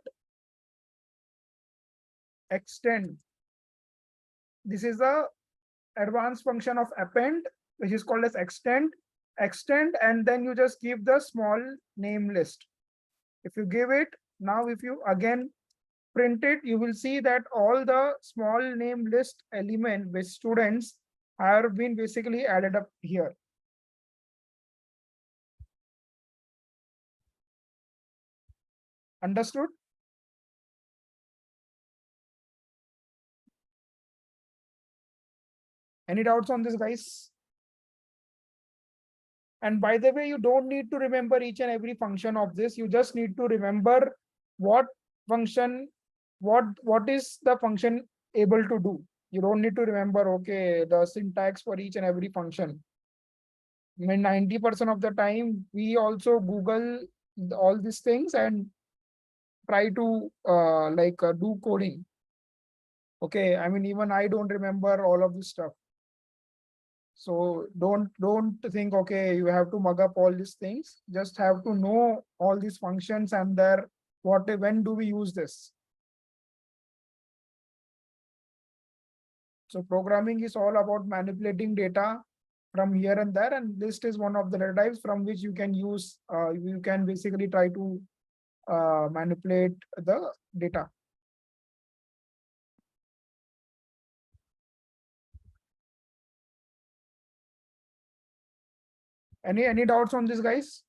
extend. This is a advanced function of append, which is called as extend, and then you just give the small name list. If you give it, now if you again print it, you will see that all the small name list element with students have been basically added up here. Understood? Any doubts on this, guys? And by the way, you don't need to remember each and every function of this. You just need to remember what function, what is the function able to do. You don't need to remember, okay, the syntax for each and every function. I mean, 90% of the time, we also Google all these things and try to do coding. Okay, I mean, even I don't remember all of this stuff. So don't think, okay, you have to mug up all these things. Just have to know all these functions and their when do we use this. So programming is all about manipulating data from here and there, and list is one of the data types from which you can use, you can basically try to manipulate the data. Any doubts on this, guys?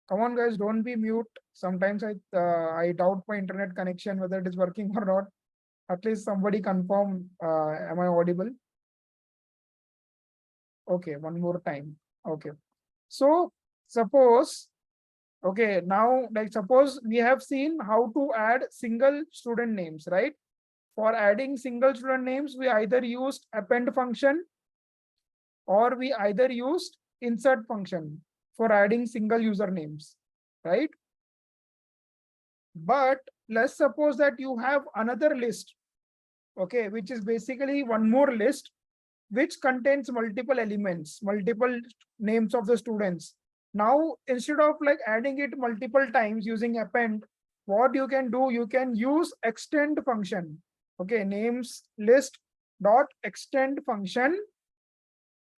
Come on, guys, don't be mute. Sometimes I doubt my internet connection, whether it is working or not. At least somebody confirm, am I audible? Okay, one more time. Okay. So suppose, okay, now like suppose we have seen how to add single student names, right? For adding single student names, we either used append function or we either used insert function for adding single usernames, right? But let's suppose that you have another list, okay, which is basically one more list which contains multiple elements, multiple names of the students. Now, instead of like adding it multiple times using append, what you can do, you can use extend function. Okay, names list dot extend function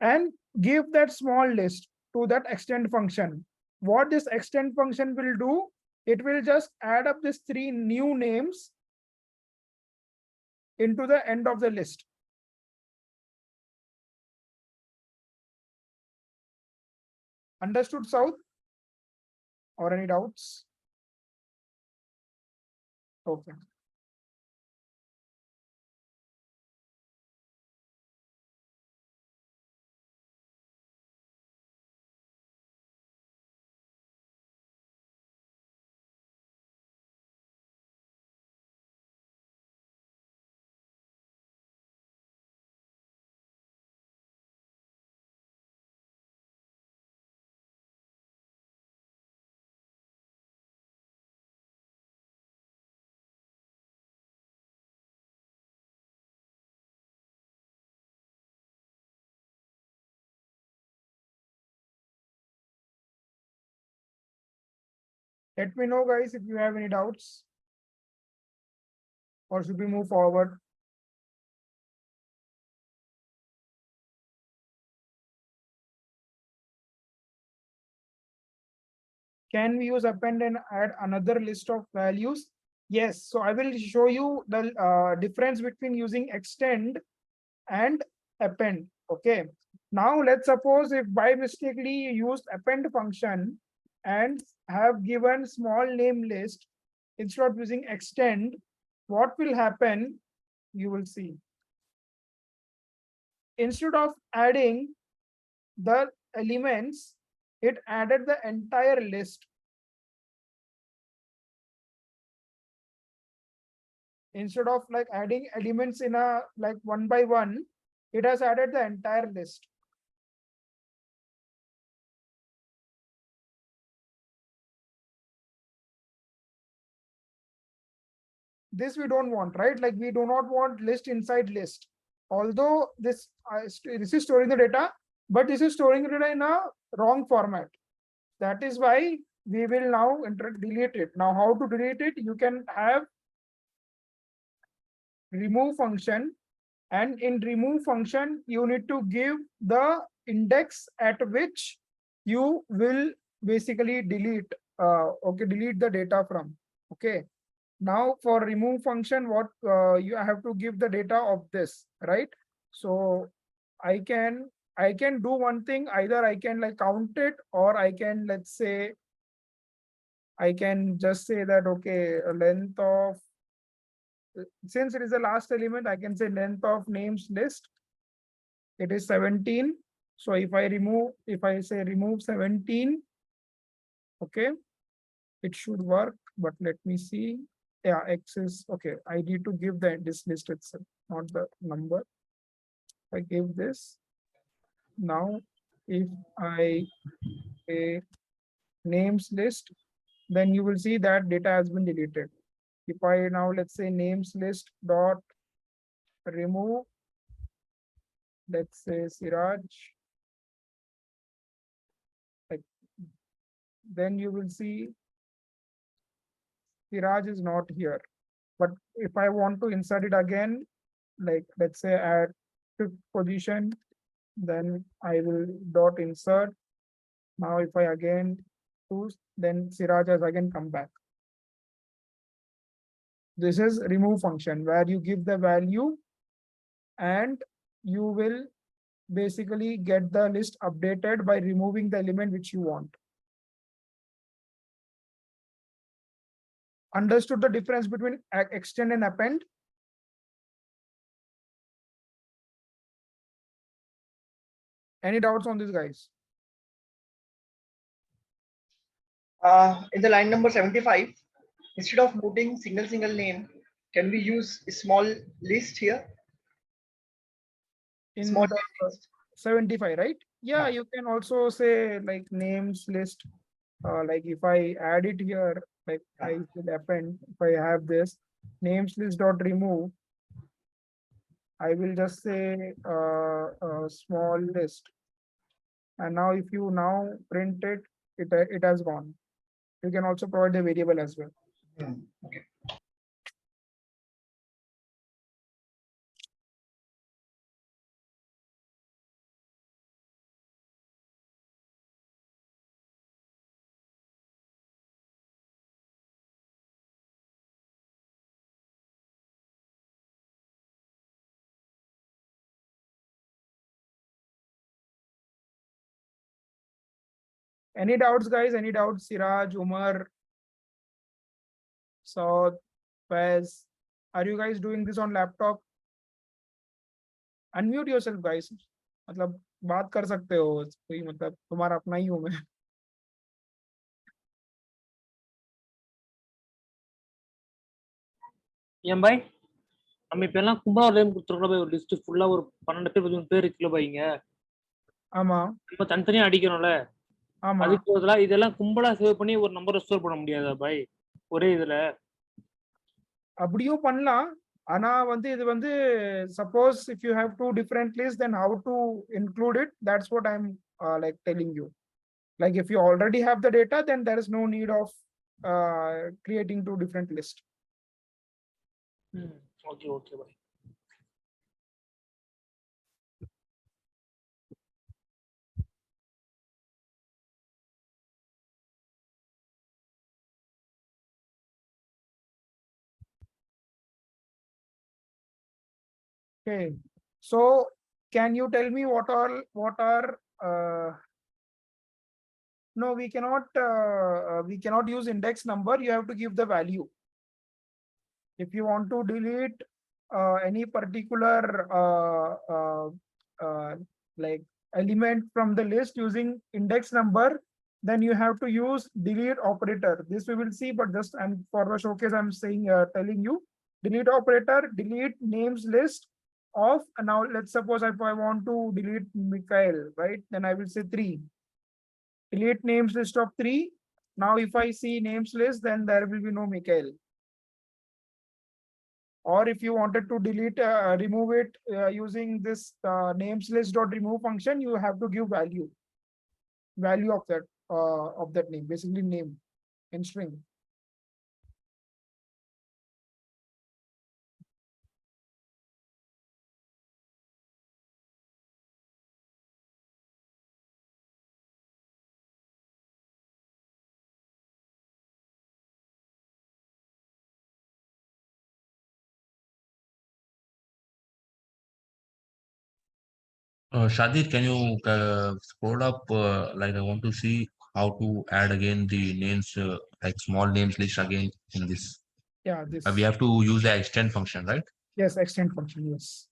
and give that small list to that extend function. What this extend function will do, it will just add up these three new names into the end of the list. Understood, South? Or any doubts? Okay. Let me know, guys, if you have any doubts. Or should we move forward? Can we use append and add another list of values? Yes. So I will show you the difference between using extend and append. Okay. Now let's suppose if by mistakenly you used append function and have given small name list instead of using extend, what will happen? You will see. Instead of adding the elements, it added the entire list. Instead of like adding elements in a like one by one, it has added the entire list. This we don't want, right? Like we do not want list inside list. Although this is storing the data, but this is storing the data in a wrong format. That is why we will now delete it. Now, how to delete it? You can have remove function, and in remove function, you need to give the index at which you will basically delete. Okay, delete the data from. Okay. Now for remove function, what you have to give the data of this, right? So I can do one thing. Either I can like count it, or I can, let's say, I can just say that, okay, a length of, since it is the last element, I can say length of names list. It is 17. So if I say remove 17, okay, it should work, but let me see. Yeah, X is okay. I need to give this list itself, not the number. I give this. Now, if I say names list, then you will see that data has been deleted. If I now, let's say, names list dot remove, let's say Siraj, like, then you will see Siraj is not here. But if I want to insert it again, like let's say at 5th position, then I will dot insert. Now if I again choose, then Siraj has again come back. This is remove function where you give the value and you will basically get the list updated by removing the element which you want. Understood the difference between extend and append? Any doubts on this, guys? In the line number 75, instead of putting single name, can we use a small list here? In Small the list. 75, right? Yeah, Yeah. you can also say like names list. Like if I add it here, like I will append, if I have this names list dot remove, I will just say a small list. And now if you now print it, it has gone. You can also provide the variable as well. Okay. Any doubts, guys? Any doubts? Siraj, Umar, Saud, Faiz, are you guys doing this on laptop? Unmute yourself, guys. मतलब बात कर सकते हो, कोई मतलब तुम्हारा अपना ही हूँ मैं. ஏன் பாய் நம்ம இப்ப எல்லாம் கும்பலாலேயும் கொடுத்துருக்கோம் பாய், ஒரு லிஸ்ட் ஃபுல்லா ஒரு 12 பேர் 15 பேர் இருக்குல்ல பாய்ங்க. ஆமா இப்ப தனித்தனியா அடிக்கிறோம்ல, ஆமா அதுக்கு பதிலா இதெல்லாம் கும்பலா சேவ் பண்ணி ஒரு நம்பரை ஸ்டோர் பண்ண முடியாதா பாய் ஒரே இதுல? அப்படியும் பண்ணலாம். ஆனா வந்து இது வந்து suppose if you have two different lists, then how to include it? That's what I'm like telling you. Like if you already have the data, then there is no need of creating two different lists. Okay okay bye. Okay. So can you tell me what are no, we cannot use index number. You have to give the value. If you want to delete any particular like element from the list using index number, then you have to use delete operator. This we will see, but just and for the showcase, I'm saying telling you delete operator, delete names list of. Now let's suppose if I want to delete Mikhail, right? Then I will say 3. Delete names list of 3. Now if I see names list, then there will be no Mikhail. Or if you wanted to delete, remove it using this names list dot remove function, you have to give value of that name, basically name in string. Shadir, can you scroll up? Like I want to see how to add again the names, like small names list again in this. Yeah, We this. have to use the extend function, right? Yes, extend function. Yes.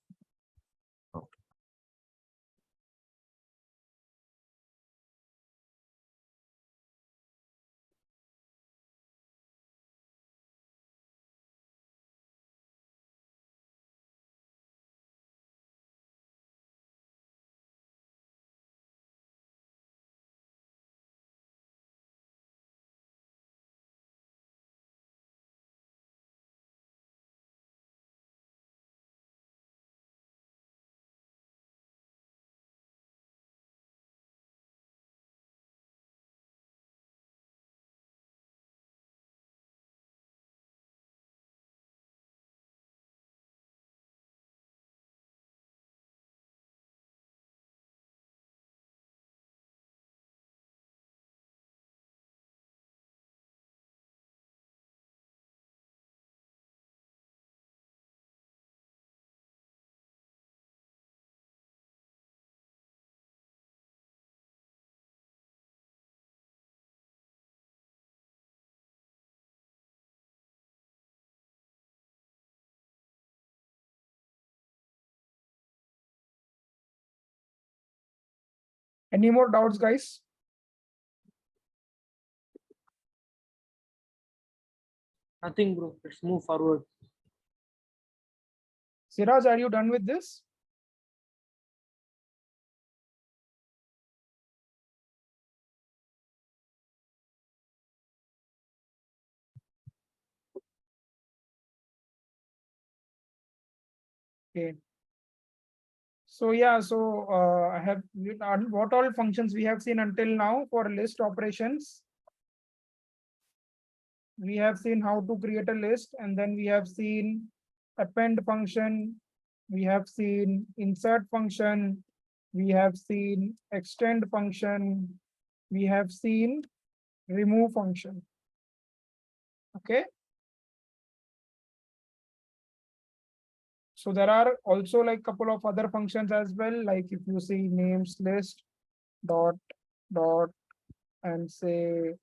Any more doubts, guys? Nothing, bro. Let's move forward. Siraj, are you done with this? Okay. So yeah, so I have what all functions we have seen until now for list operations. We have seen how to create a list, and then we have seen append function, we have seen insert function, we have seen extend function, we have seen remove function. Okay. So there are also like couple of other functions as well, like if you see names list dot dot and say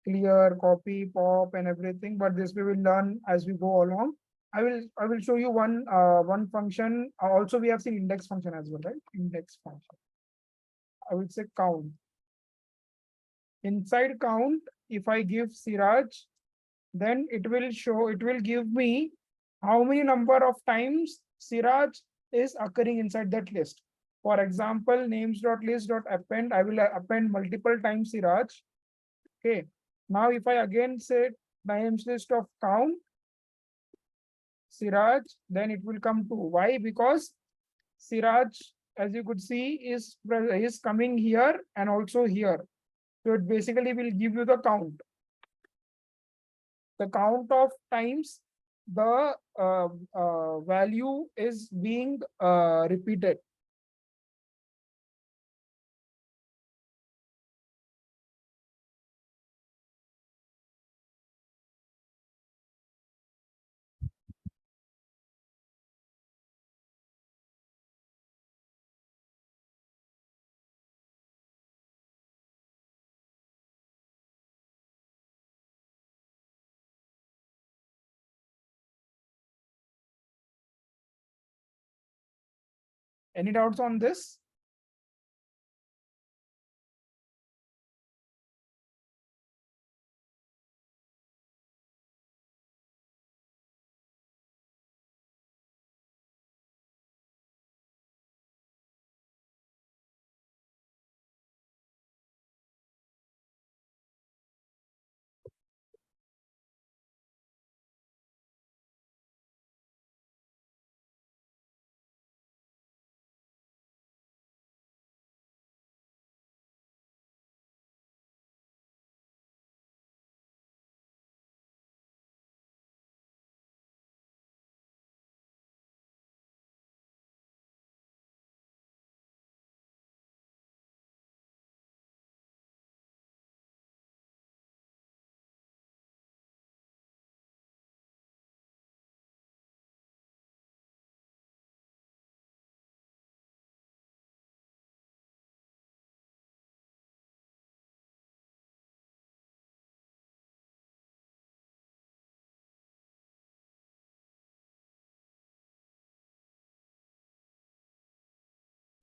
clear, copy, pop, and everything. But this we will learn as we go along. I will show you one function. Also, we have seen index function as well, right? Index function. I will say count. Inside count, if I give Siraj, then it will give me how many number of times Siraj is occurring inside that list. For example, names.list.append, I will append multiple times Siraj. Okay. Now, if I again say names list of count Siraj, then it will come to why? Because Siraj, as you could see, is coming here and also here. So it basically will give you the count. The count of times the value is being repeated. Any doubts on this?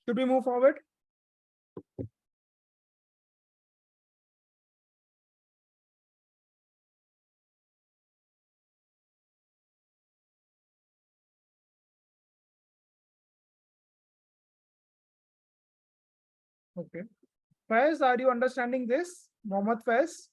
Should we move forward? Okay. Faiz, are you understanding this? Mohammed Faiz?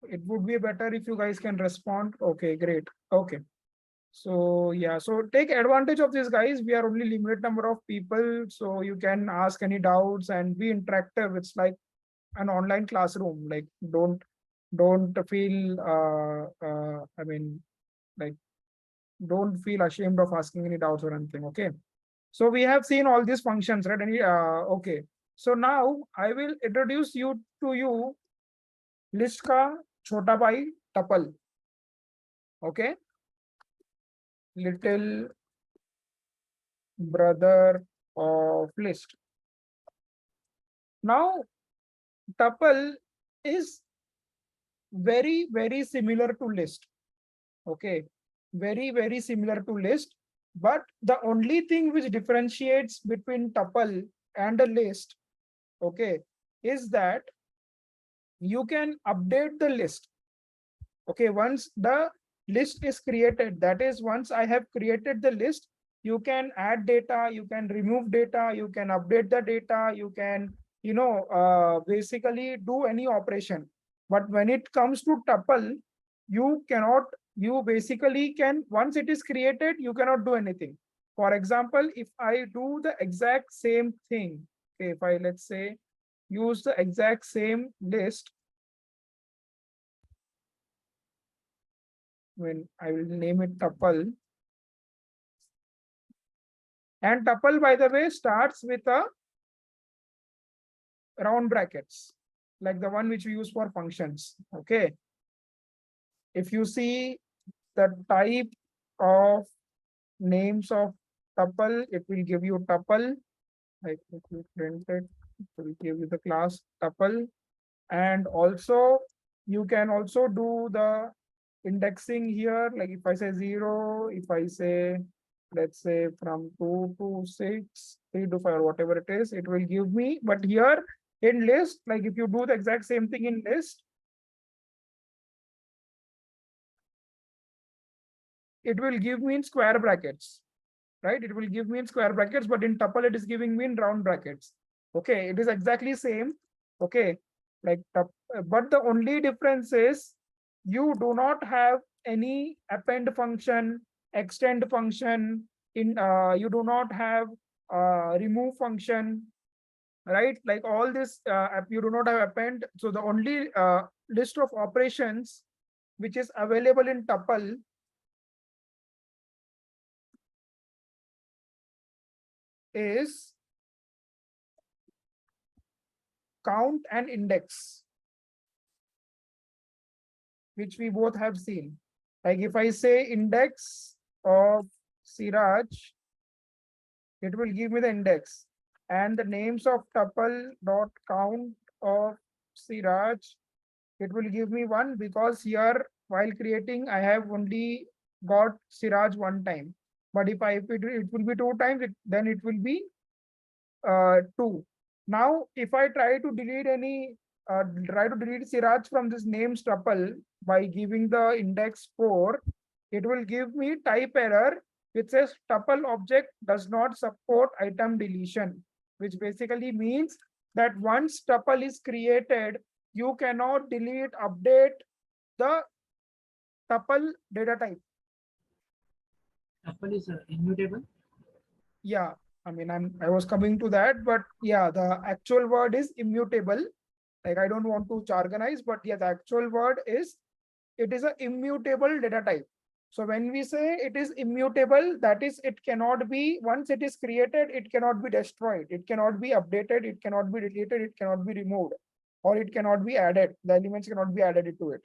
It would be better if you guys can respond. Okay, great. Okay. So yeah, so take advantage of this, guys. We are only limited number of people, so you can ask any doubts and be interactive. It's like an online classroom. Like don't feel I mean, like don't feel ashamed of asking any doubts or anything. Okay. So we have seen all these functions, right? Any okay. So now I will introduce you to you list ka chota bhai tuple. Okay. Little brother of list. Now tuple is very similar to list. Okay, very similar to list, but the only thing which differentiates between tuple and a list, okay, is that you can update the list. Okay, once the list is created, that is, once I have created the list, you can add data, you can remove data, you can update the data, you can, basically do any operation. But when it comes to tuple, you cannot, you basically can, once it is created, you cannot do anything. For example, if I do the exact same thing, okay, if I, let's say, use the exact same list, when I will name it tuple. And tuple, by the way, starts with a round brackets, like the one which we use for functions. Okay. If you see the type of names of tuple, it will give you tuple. Like if you print it, it will give you the class tuple. And also you can also do the indexing here. Like if I say 0, if I say, let's say from 2 to 6, 3 to 5, or whatever it is, it will give me. But here in list, like if you do the exact same thing in list, it will give me in square brackets, right? It will give me in square brackets, but in tuple, it is giving me in round brackets. Okay, it is exactly same. Okay, like but the only difference is you do not have any append function, extend function, in you do not have remove function, right? Like all this, you do not have append. So the only list of operations which is available in tuple is count and index, which we both have seen. Like if I say index of Siraj, it will give me the index, and the names of tuple dot count of Siraj it will give me 1 because here while creating I have only got Siraj 1 time. But if it will be 2 times, then it will be 2. Now, if I try to delete Siraj from this names tuple by giving the index 4, it will give me type error which says tuple object does not support item deletion, which basically means that once tuple is created, you cannot delete, update the tuple data type. Tuple is immutable. Yeah, I mean, I was coming to that, but yeah, the actual word is immutable. Like, I don't want to jargonize, but yeah, the actual word is, it is an immutable data type. So when we say it is immutable, that is, it cannot be, once it is created, it cannot be destroyed. It cannot be updated. It cannot be deleted. It cannot be removed, or it cannot be added. The elements cannot be added into it.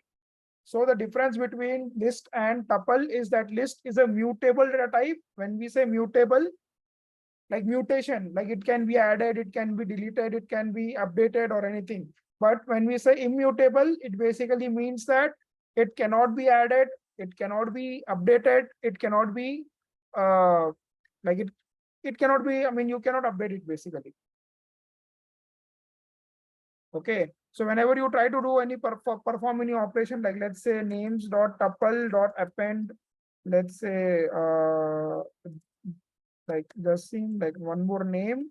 So the difference between list and tuple is that list is a mutable data type. When we say mutable, like mutation, like it can be added, it can be deleted, it can be updated or anything. But when we say immutable, it basically means that it cannot be added, it cannot be updated, it cannot be like it cannot be, I mean, you cannot update it basically. Okay, so whenever you try to do any perform any operation, like let's say names dot tuple dot append, let's say like just seeing like one more name,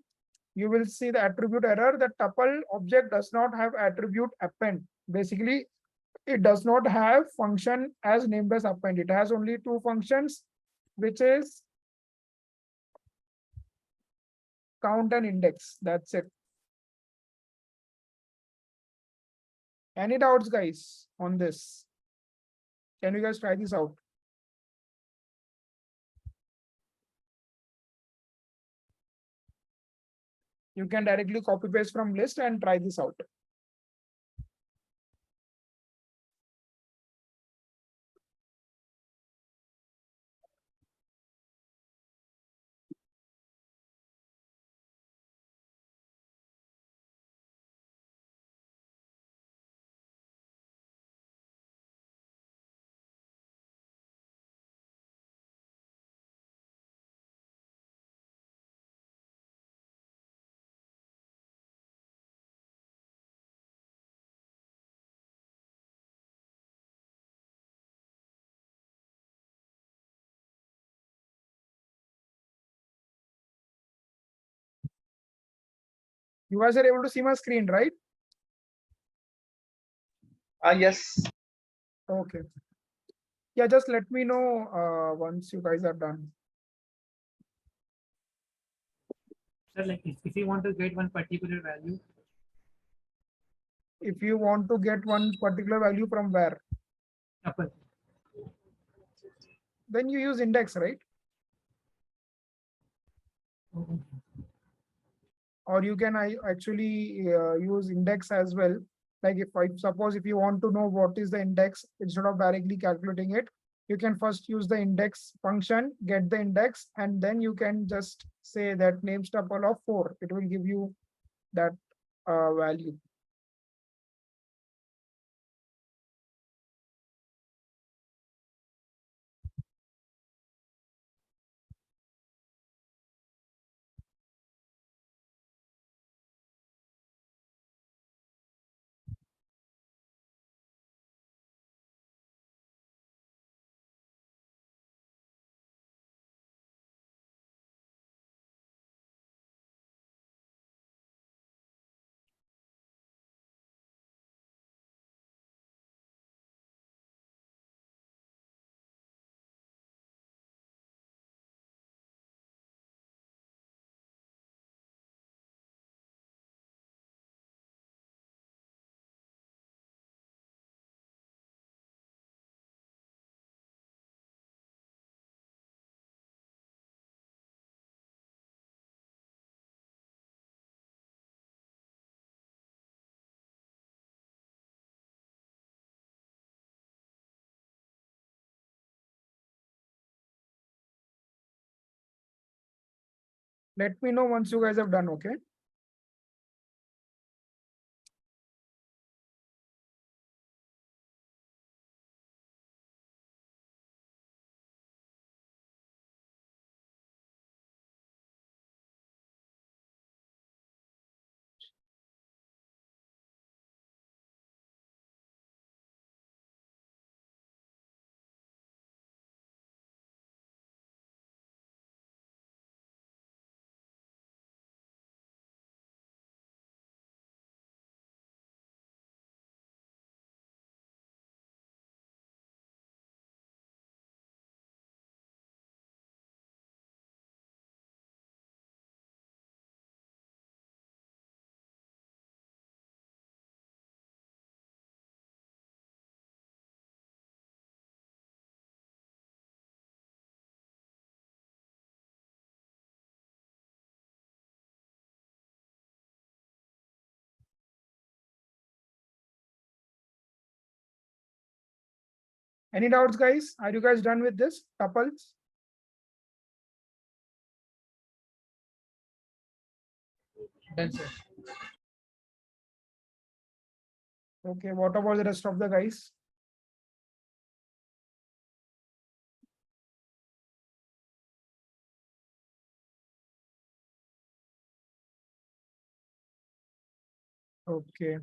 you will see the attribute error. The tuple object does not have attribute append. Basically, it does not have function as named as append. It has only 2 functions, which is count and index. That's it. Any doubts, guys, on this? Can you guys try this out? You can directly copy paste from list and try this out. You guys are able to see my screen, right? Yes. Okay. Yeah, just let me know once you guys are done. So like if you want to get one particular value, If you want to get one particular value from where, tuple. then you use index, right? Okay. Or you can actually use index as well. Like if I suppose if you want to know what is the index, instead of directly calculating it, you can first use the index function, get the index, and then you can just say that names tuple of 4. It will give you that value. Let me know once you guys have done, okay? Any doubts, guys? Are you guys done with this tuples? Done, sir. Okay, what about the rest of the guys? Okay.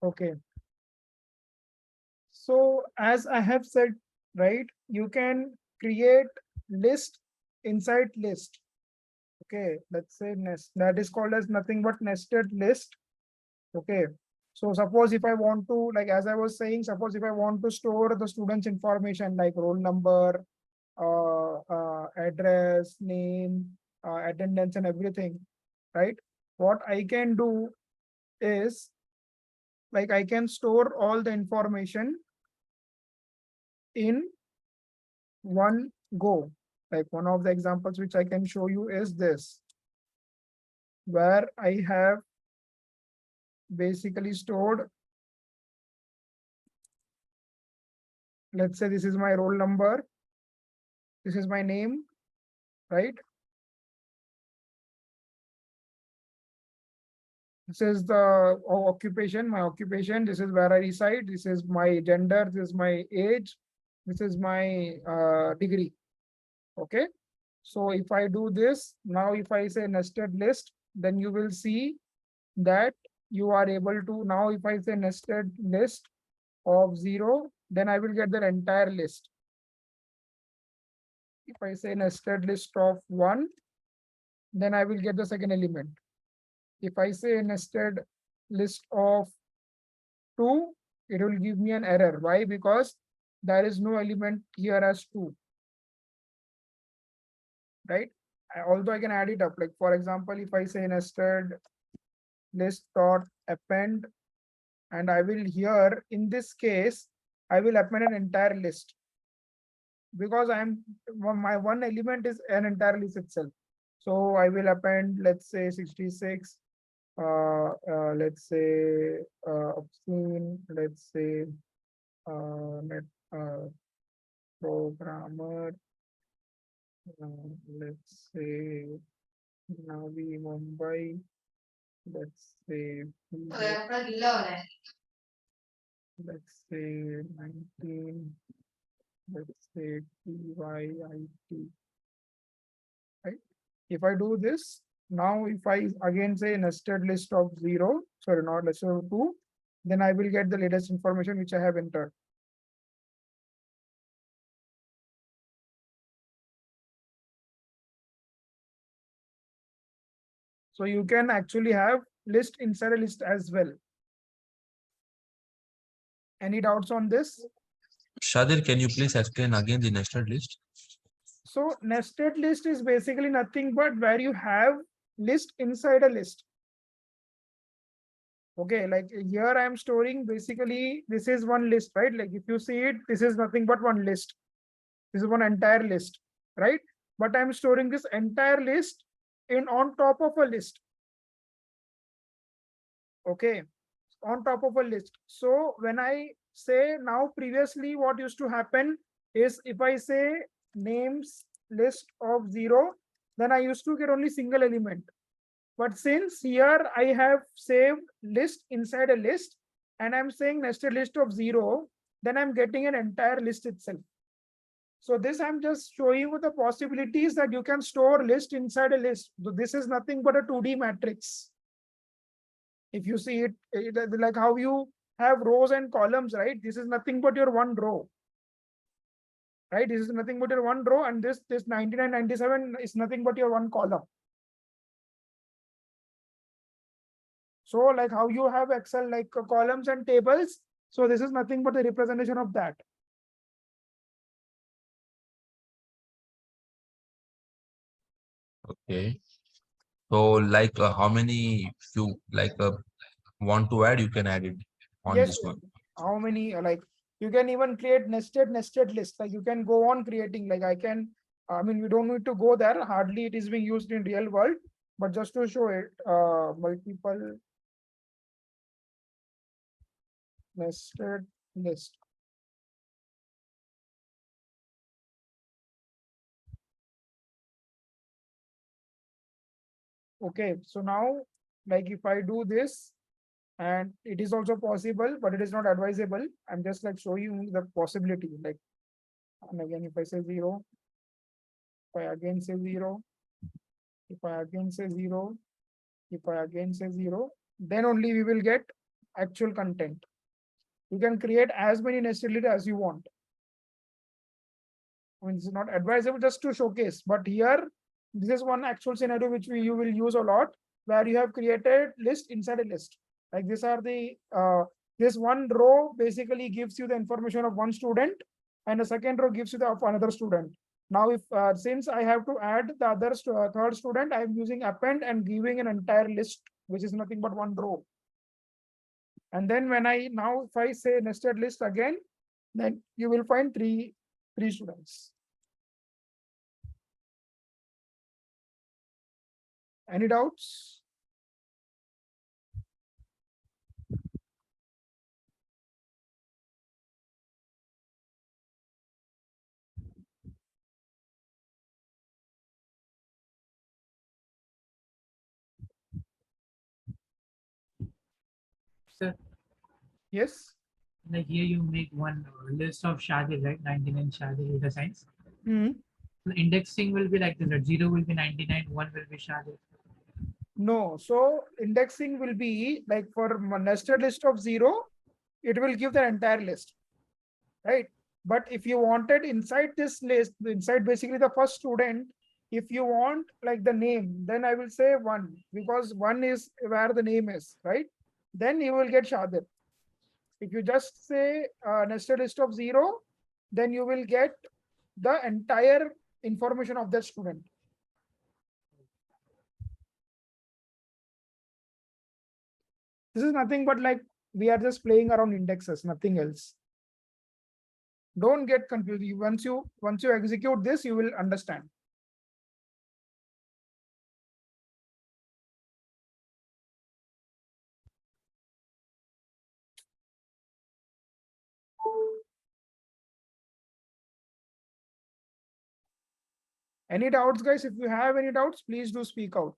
Okay. So as I have said, right, you can create list inside list. Okay, let's say nest, that is called as nothing but nested list. Okay, so suppose if I want to, like as I was saying, suppose if I want to store the student's information like roll number, address, name, attendance and everything, right? What I can do is, like, I can store all the information in one go. Like one of the examples which I can show you is this, where I have basically stored, let's say this is my roll number, this is my name, right? This is the occupation, my occupation, this is where I reside, this is my gender, this is my age, this is my degree. Okay, so if I do this, now if I say nested list, then you will see that you are able to, now if I say nested list of 0, then I will get the entire list. If I say nested list of 1, then I will get the second element. If I say nested list of 2, it will give me an error. Why? Because there is no element here as 2. Right? Although I can add it up. Like for example, if I say nested list dot append, and I will here, in this case, I will append an entire list, because my one element is an entire list itself. So I will append, let's say 66, let's say obscene, let's say net programmer, let's say Navi Mumbai, let's say let's say 19, let's say TYIT, right? If I do this, now if I again say nested list of 0, sorry, not list of 2, then I will get the latest information which I have entered. So you can actually have list inside a list as well. Any doubts on this? Shadir, can you please explain again the nested list? So nested list is basically nothing but where you have list inside a list. Okay, like here I am storing, basically this is one list, right? Like if you see it, this is nothing but one list. This is one entire list, right? But I'm storing this entire list in on top of a list. Okay, on top of a list. So when I say now, previously what used to happen is if I say names list of 0, then I used to get only single element. But since here I have saved list inside a list and I'm saying nested list of 0, then I'm getting an entire list itself. So this I'm just showing you the possibilities that you can store list inside a list. So this is nothing but a 2D matrix. If you see it, like how you have rows and columns, right? This is nothing but your one row, right? This is nothing but your one row, and this 99, 97 is nothing but your one column. So like how you have Excel, like columns and tables. So this is nothing but the representation of that. Okay. So like how many you like want to add, you can add it on Yes, this one. how many like you can even create nested list. Like you can go on creating. Like I mean, we don't need to go there. Hardly it is being used in real world, but just to show it, multiple nested list. Okay, so now like if I do this, and it is also possible, but it is not advisable. I'm just like showing you the possibility. Like, and again, if I say 0, if I again say 0, if I again say 0, if I again say 0, then only we will get actual content. You can create as many nested list as you want. I mean, this is not advisable, just to showcase. But here, this is one actual scenario which you will use a lot, where you have created list inside a list. Like these are the this one row basically gives you the information of one student, and the second row gives you the of another student. Now, if since I have to add the other third student, I am using append and giving an entire list, which is nothing but one row. And then when if I say nested list again, then you will find three students. Any doubts? Sir, Yes. like here you make one list of Shadir, right? 99 Shadir data science. Mhm. The indexing will be like this, right? 0 will be 99, 1 will be Shadir. No. So indexing will be like for nested list of 0, it will give the entire list, right? But if you wanted inside this list, inside basically the first student, if you want like the name, then I will say 1, because 1 is where the name is, right? Then you will get Shadir. If you just say nested list of 0, then you will get the entire information of that student. This is nothing but like we are just playing around indexes, nothing else. Don't get confused. Once you execute this, you will understand. Any doubts, guys? If you have any doubts, please do speak out.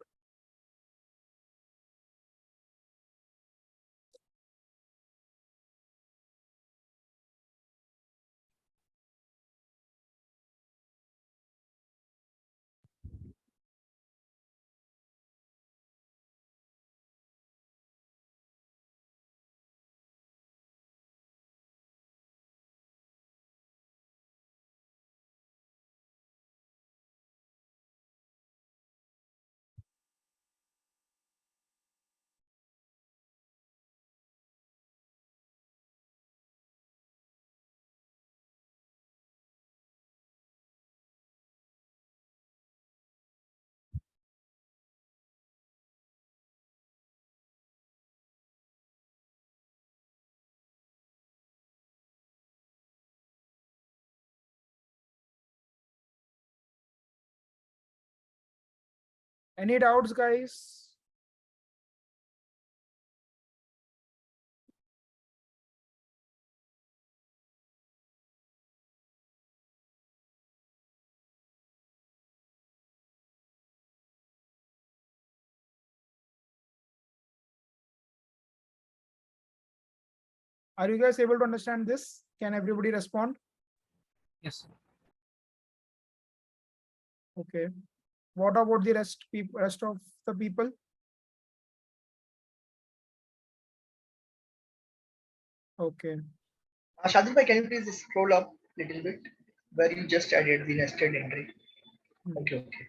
Any doubts, guys? Are you guys able to understand this? Can everybody respond? Yes, sir. Okay. What about the rest of the people? Okay. Shadir bhai, can you please scroll up a little bit where you just added the nested entry? Okay, okay.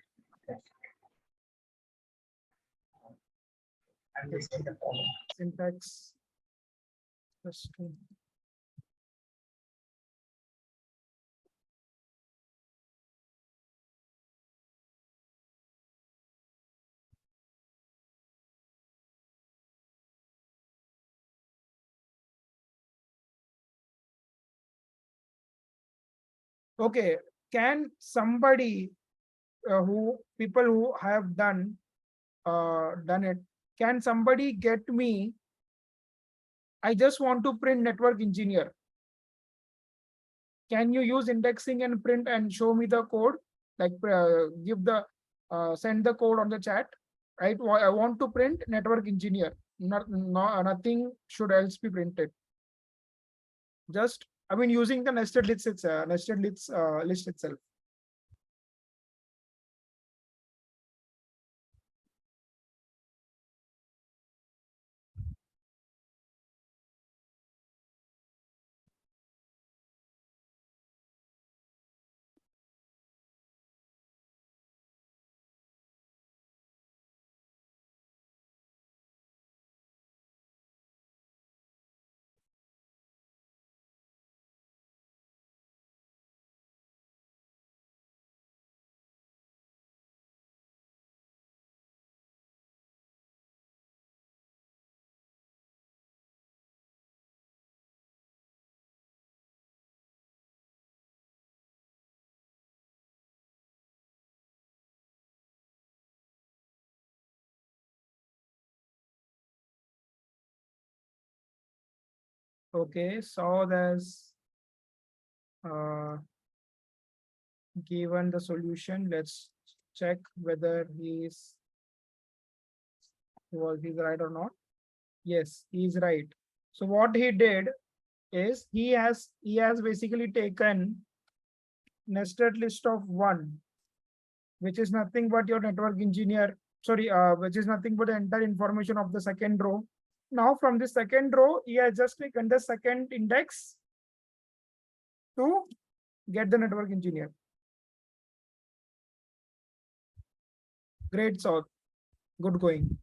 I'm missing the column. Syntax. Okay, can somebody people who have done it, can somebody get me? I just want to print network engineer. Can you use indexing and print and show me the code? Like give the send the code on the chat, right? I want to print network engineer. Nothing should else be printed. Just I mean using the nested list list itself. Okay, so there's given the solution. Let's check whether he's right or not. Yes, he's right. So what he did is he has basically taken nested list of one, which is nothing but your network engineer. Sorry, which is nothing but the entire information of the second row. Now from the second row, he has just taken the second index to get the network engineer. Great, so good going.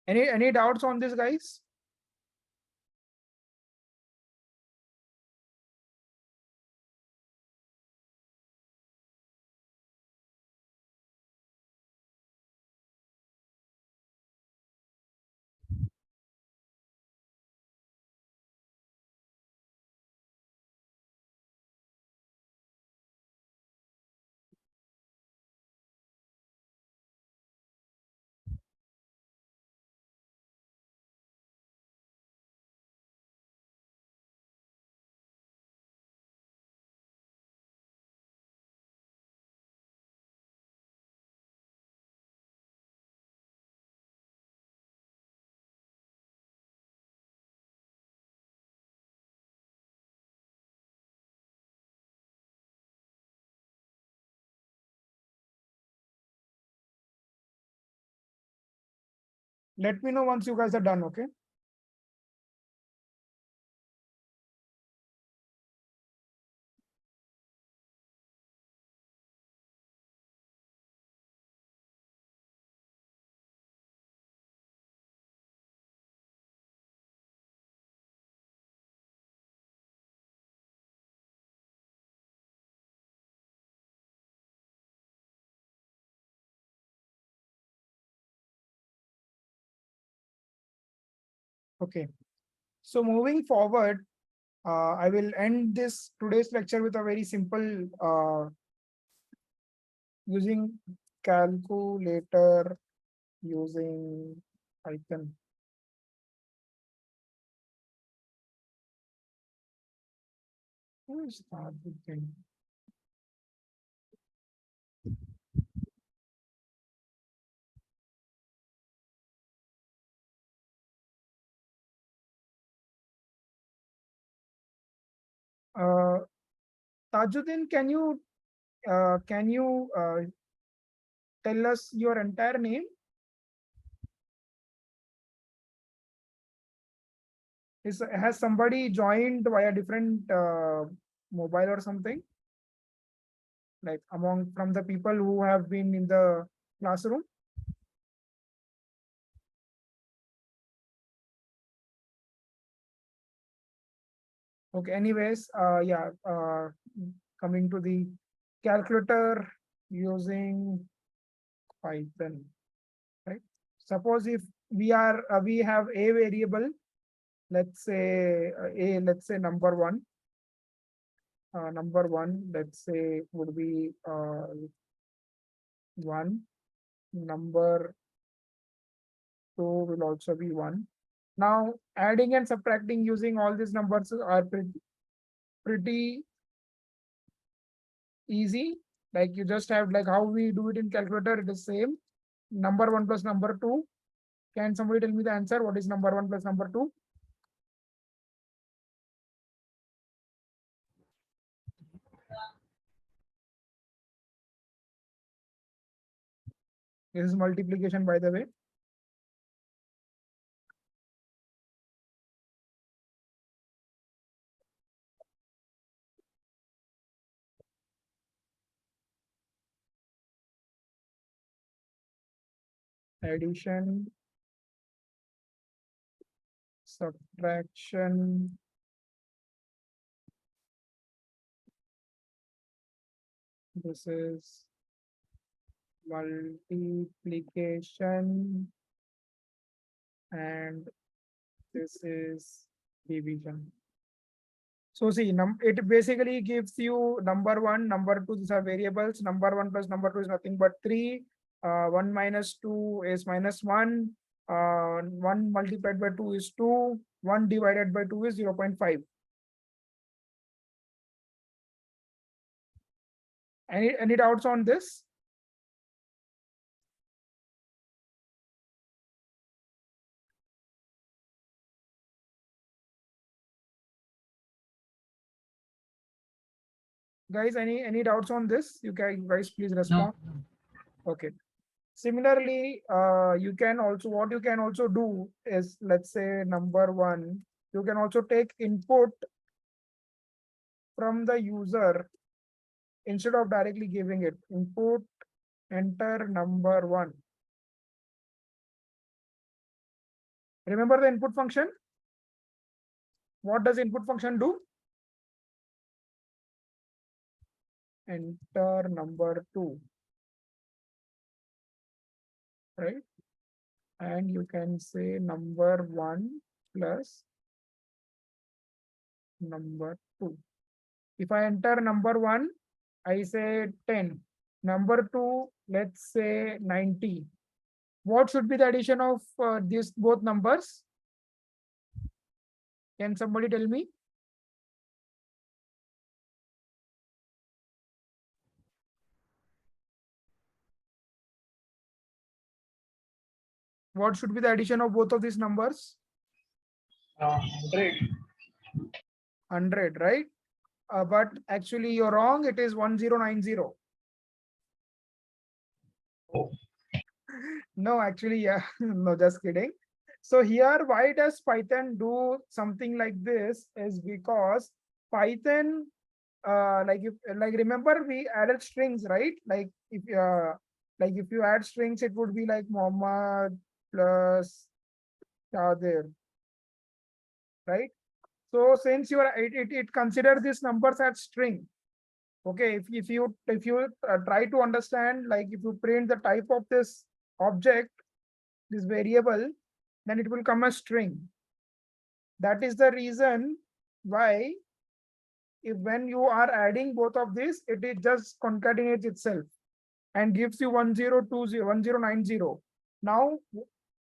Any doubts on this, guys? Let me know once you guys are done, okay? Okay. So moving forward, I will end this today's lecture with a very simple using calculator using Python. Who is that thing? Tajuddin, can you tell us your entire name? Has somebody joined via different mobile or something? Like among from the people who have been in the classroom? Okay, anyways, yeah, coming to the calculator using Python, right? Suppose if we have a variable, let's say let's say number one, let's say would be one, number two will also be one. Now adding and subtracting using all these numbers are pretty easy. Like you just have like how we do it in calculator, it is same. Number one plus number two. Can somebody tell me the answer? What is number one plus number two? This is multiplication, by the way. Addition, subtraction, this is multiplication, and this is division. So see, it basically gives you number one, number two, these are variables. Number one plus number two is nothing but three. One minus two is minus one. One multiplied by two is two. One divided by two is 0.5. Any doubts on this? Guys, any doubts on this? You guys please respond. No. Okay. Similarly, you can also, what you can also do is, let's say number one, you can also take input from the user instead of directly giving it. Input, enter number one. Remember the input function? What does input function do? Enter number two, right? And you can say number one plus number two. If I enter number one, I say 10. Number two, let's say 90. What should be the addition of these both numbers? Can somebody tell me? What should be the addition of both of these numbers? 100. 100, right? But actually you're wrong. It is 1090. Oh. No, actually, yeah, no, just kidding. So here, why does Python do something like this? Is because Python, like remember we added strings, right? Like if you add strings, it would be like Mohammed plus Shadir, right? So since you are it consider these numbers as string. Okay, if you try to understand, like if you print the type of this object, this variable, then it will come as string. That is the reason why if when you are adding both of these, it just concatenates itself and gives you 1020 1090. Now,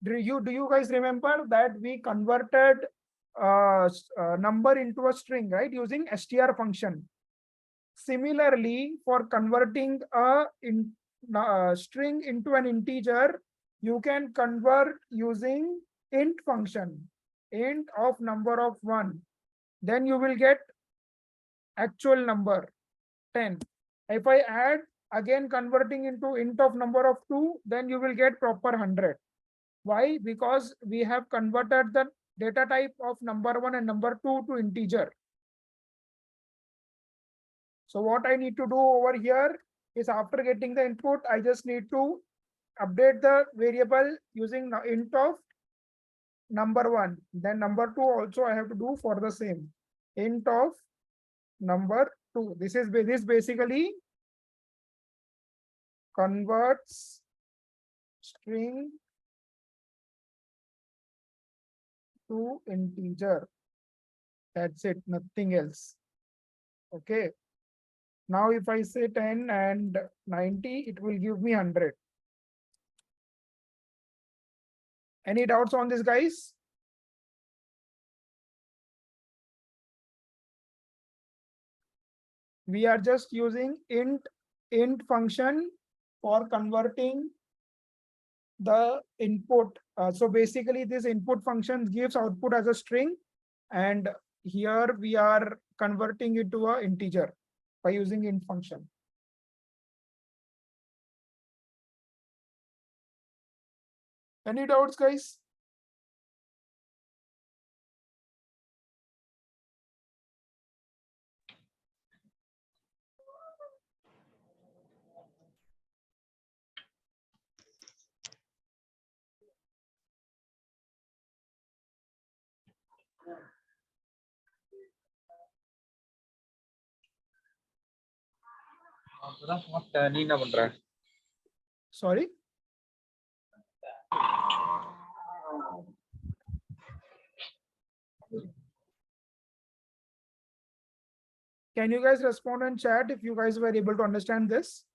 do you guys remember that we converted number into a string, right, using str function? Similarly, for converting a string into an integer, you can convert using int function, int of number of one. Then you will get actual number 10. If I add again converting into int of number of 2, then you will get proper 100. Why? Because we have converted the data type of number 1 and number 2 to integer. So what I need to do over here is, after getting the input, I just need to update the variable using int of number 1. Then number 2 also I have to do for the same, int of number 2. This basically converts string to integer. That's it, nothing else. Okay. Now if I say 10 and 90, it will give me 100. Any doubts on this, guys? We are just using int function for converting the input. So basically this input function gives output as a string, and here we are converting it to an integer by using int function. Any doubts, guys? Sorry? Can you guys respond in chat if you guys were able to understand this?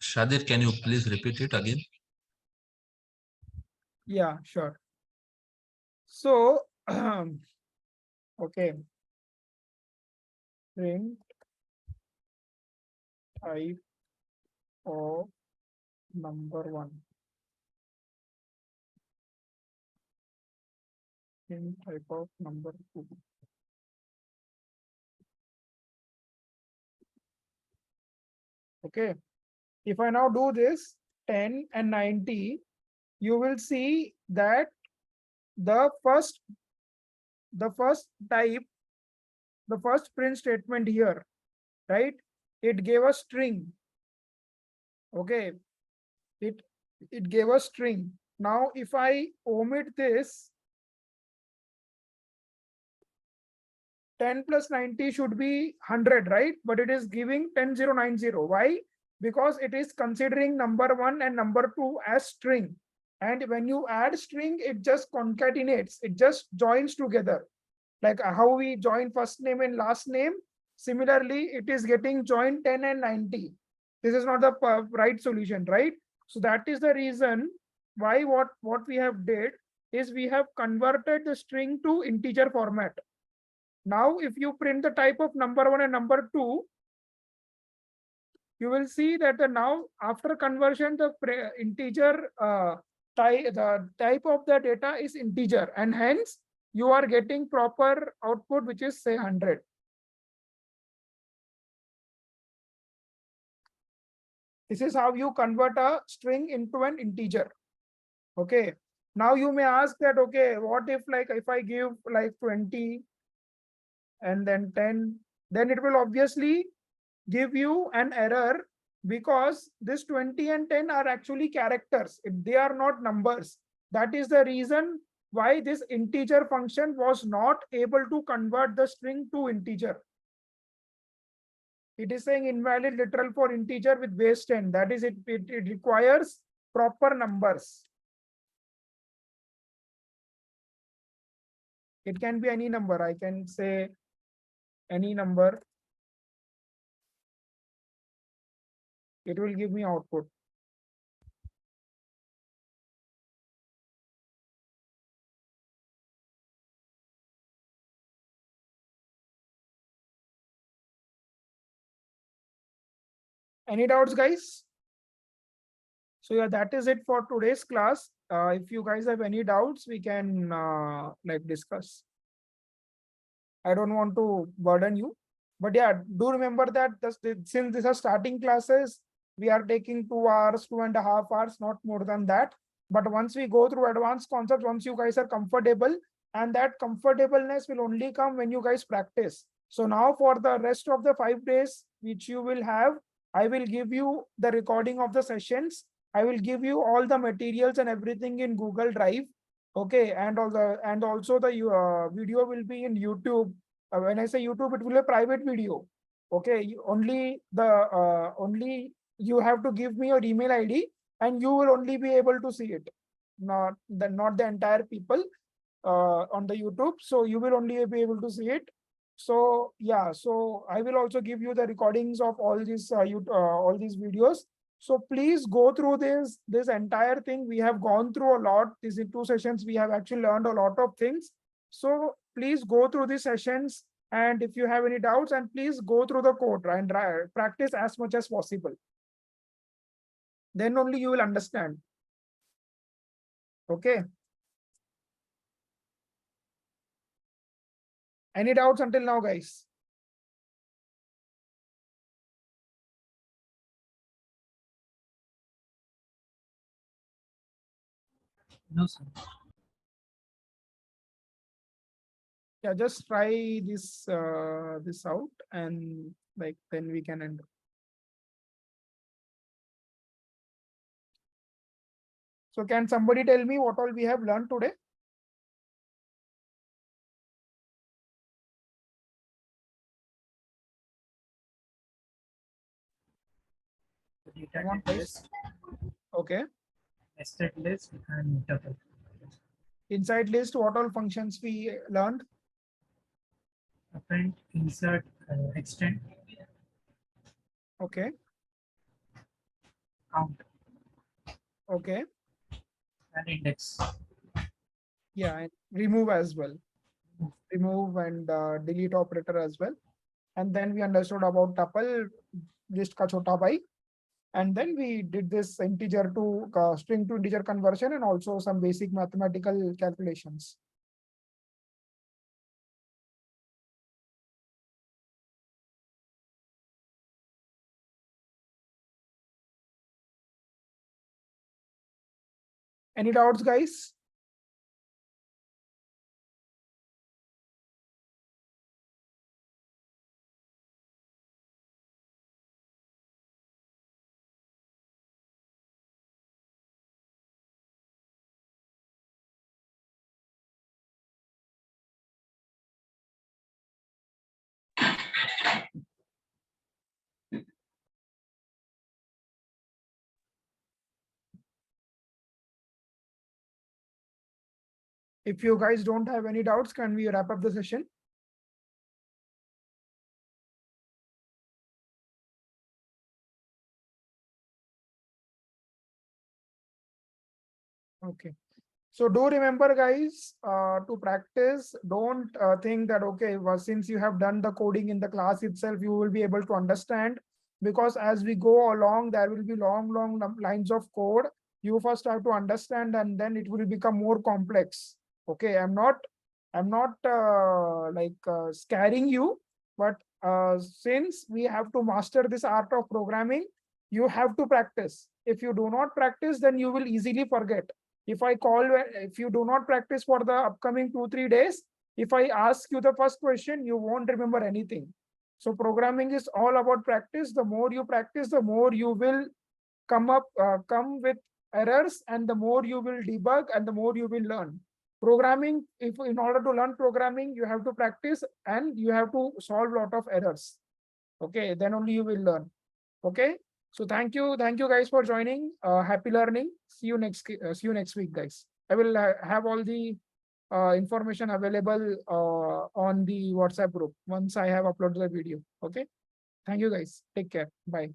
Shadir, can you please repeat it again? Yeah, sure. So, okay. Print type of number 1. Print type of number 2. Okay. If I now do this 10 and 90, you will see that the first type, the first print statement here, right? It gave a string. Okay. It gave a string. Now, if I omit this, 10 plus 90 should be 100, right? But it is giving 10090. Why? Because it is considering number 1 and number 2 as string. And when you add string, it just concatenates, it just joins together. Like how we join first name and last name. Similarly, it is getting joined 10 and 90. This is not the right solution, right? So that is the reason why what we have did is we have converted the string to integer format. Now, if you print the type of number 1 and number 2, you will see that now after conversion, the integer the type of the data is integer, and hence you are getting proper output, which is say 100. This is how you convert a string into an integer. Okay. Now you may ask that, okay, what if like if I give like 20 and then 10, then it will obviously give you an error, because this 20 and 10 are actually characters. They are not numbers. That is the reason why this integer function was not able to convert the string to integer. It is saying invalid literal for integer with base 10. That is, it requires proper numbers. It can be any number. I can say any number. It will give me output. Any doubts, guys? So yeah, that is it for today's class. If you guys have any doubts, we can like discuss. I don't want to burden you. But yeah, do remember that since these are starting classes, we are taking 2 hours, 2.5 hours, not more than that. But once we go through advanced concepts, once you guys are comfortable, and that comfortableness will only come when you guys practice. So now for the rest of the 5 days, which you will have, I will give you the recording of the sessions. I will give you all the materials and everything in Google Drive. Okay, and also the video will be in YouTube. When I say YouTube, it will be a private video. Okay, only you have to give me your email ID, and you will only be able to see it, not the entire people on the YouTube. So you will only be able to see it. So yeah, so I will also give you the recordings of all these all these videos. So please go through this entire thing. We have gone through a lot. These 2 sessions, we have actually learned a lot of things. So please go through these sessions. And if you have any doubts, and please go through the code and practice as much as possible. Then only you will understand. Okay. Any doubts until now, guys? No, sir. Yeah, just try this out, and like then we can end. So can somebody tell me what all we have learned today? Data Come on, type guys. list, Okay. nested list, and tuple. Inside list, what all functions we learned? Append, insert, extend, Okay. count, Okay. and index. Yeah, and remove as well. Remove and delete operator as well. And then we understood about tuple, list ka chota bhai. And then we did this integer to string to integer conversion, and also some basic mathematical calculations. Any doubts, guys? If you guys don't have any doubts, can we wrap up the session? Okay. So do remember, guys, to practice. Don't think that, okay, well, since you have done the coding in the class itself, you will be able to understand. Because as we go along, there will be long lines of code. You first have to understand, and then it will become more complex. Okay, I'm not scaring you, but since we have to master this art of programming, you have to practice. If you do not practice, then you will easily forget. If you do not practice for the upcoming 2-3 days, if I ask you the first question, you won't remember anything. So programming is all about practice. The more you practice, the more you will come with errors, and the more you will debug, and the more you will learn. Programming, if in order to learn programming, you have to practice, and you have to solve a lot of errors. Okay, then only you will learn. Okay. So thank you guys for joining. Happy learning. See you next week, guys. I will have all the information available on the WhatsApp group once I have uploaded the video. Okay. Thank you, guys. Take care. Bye.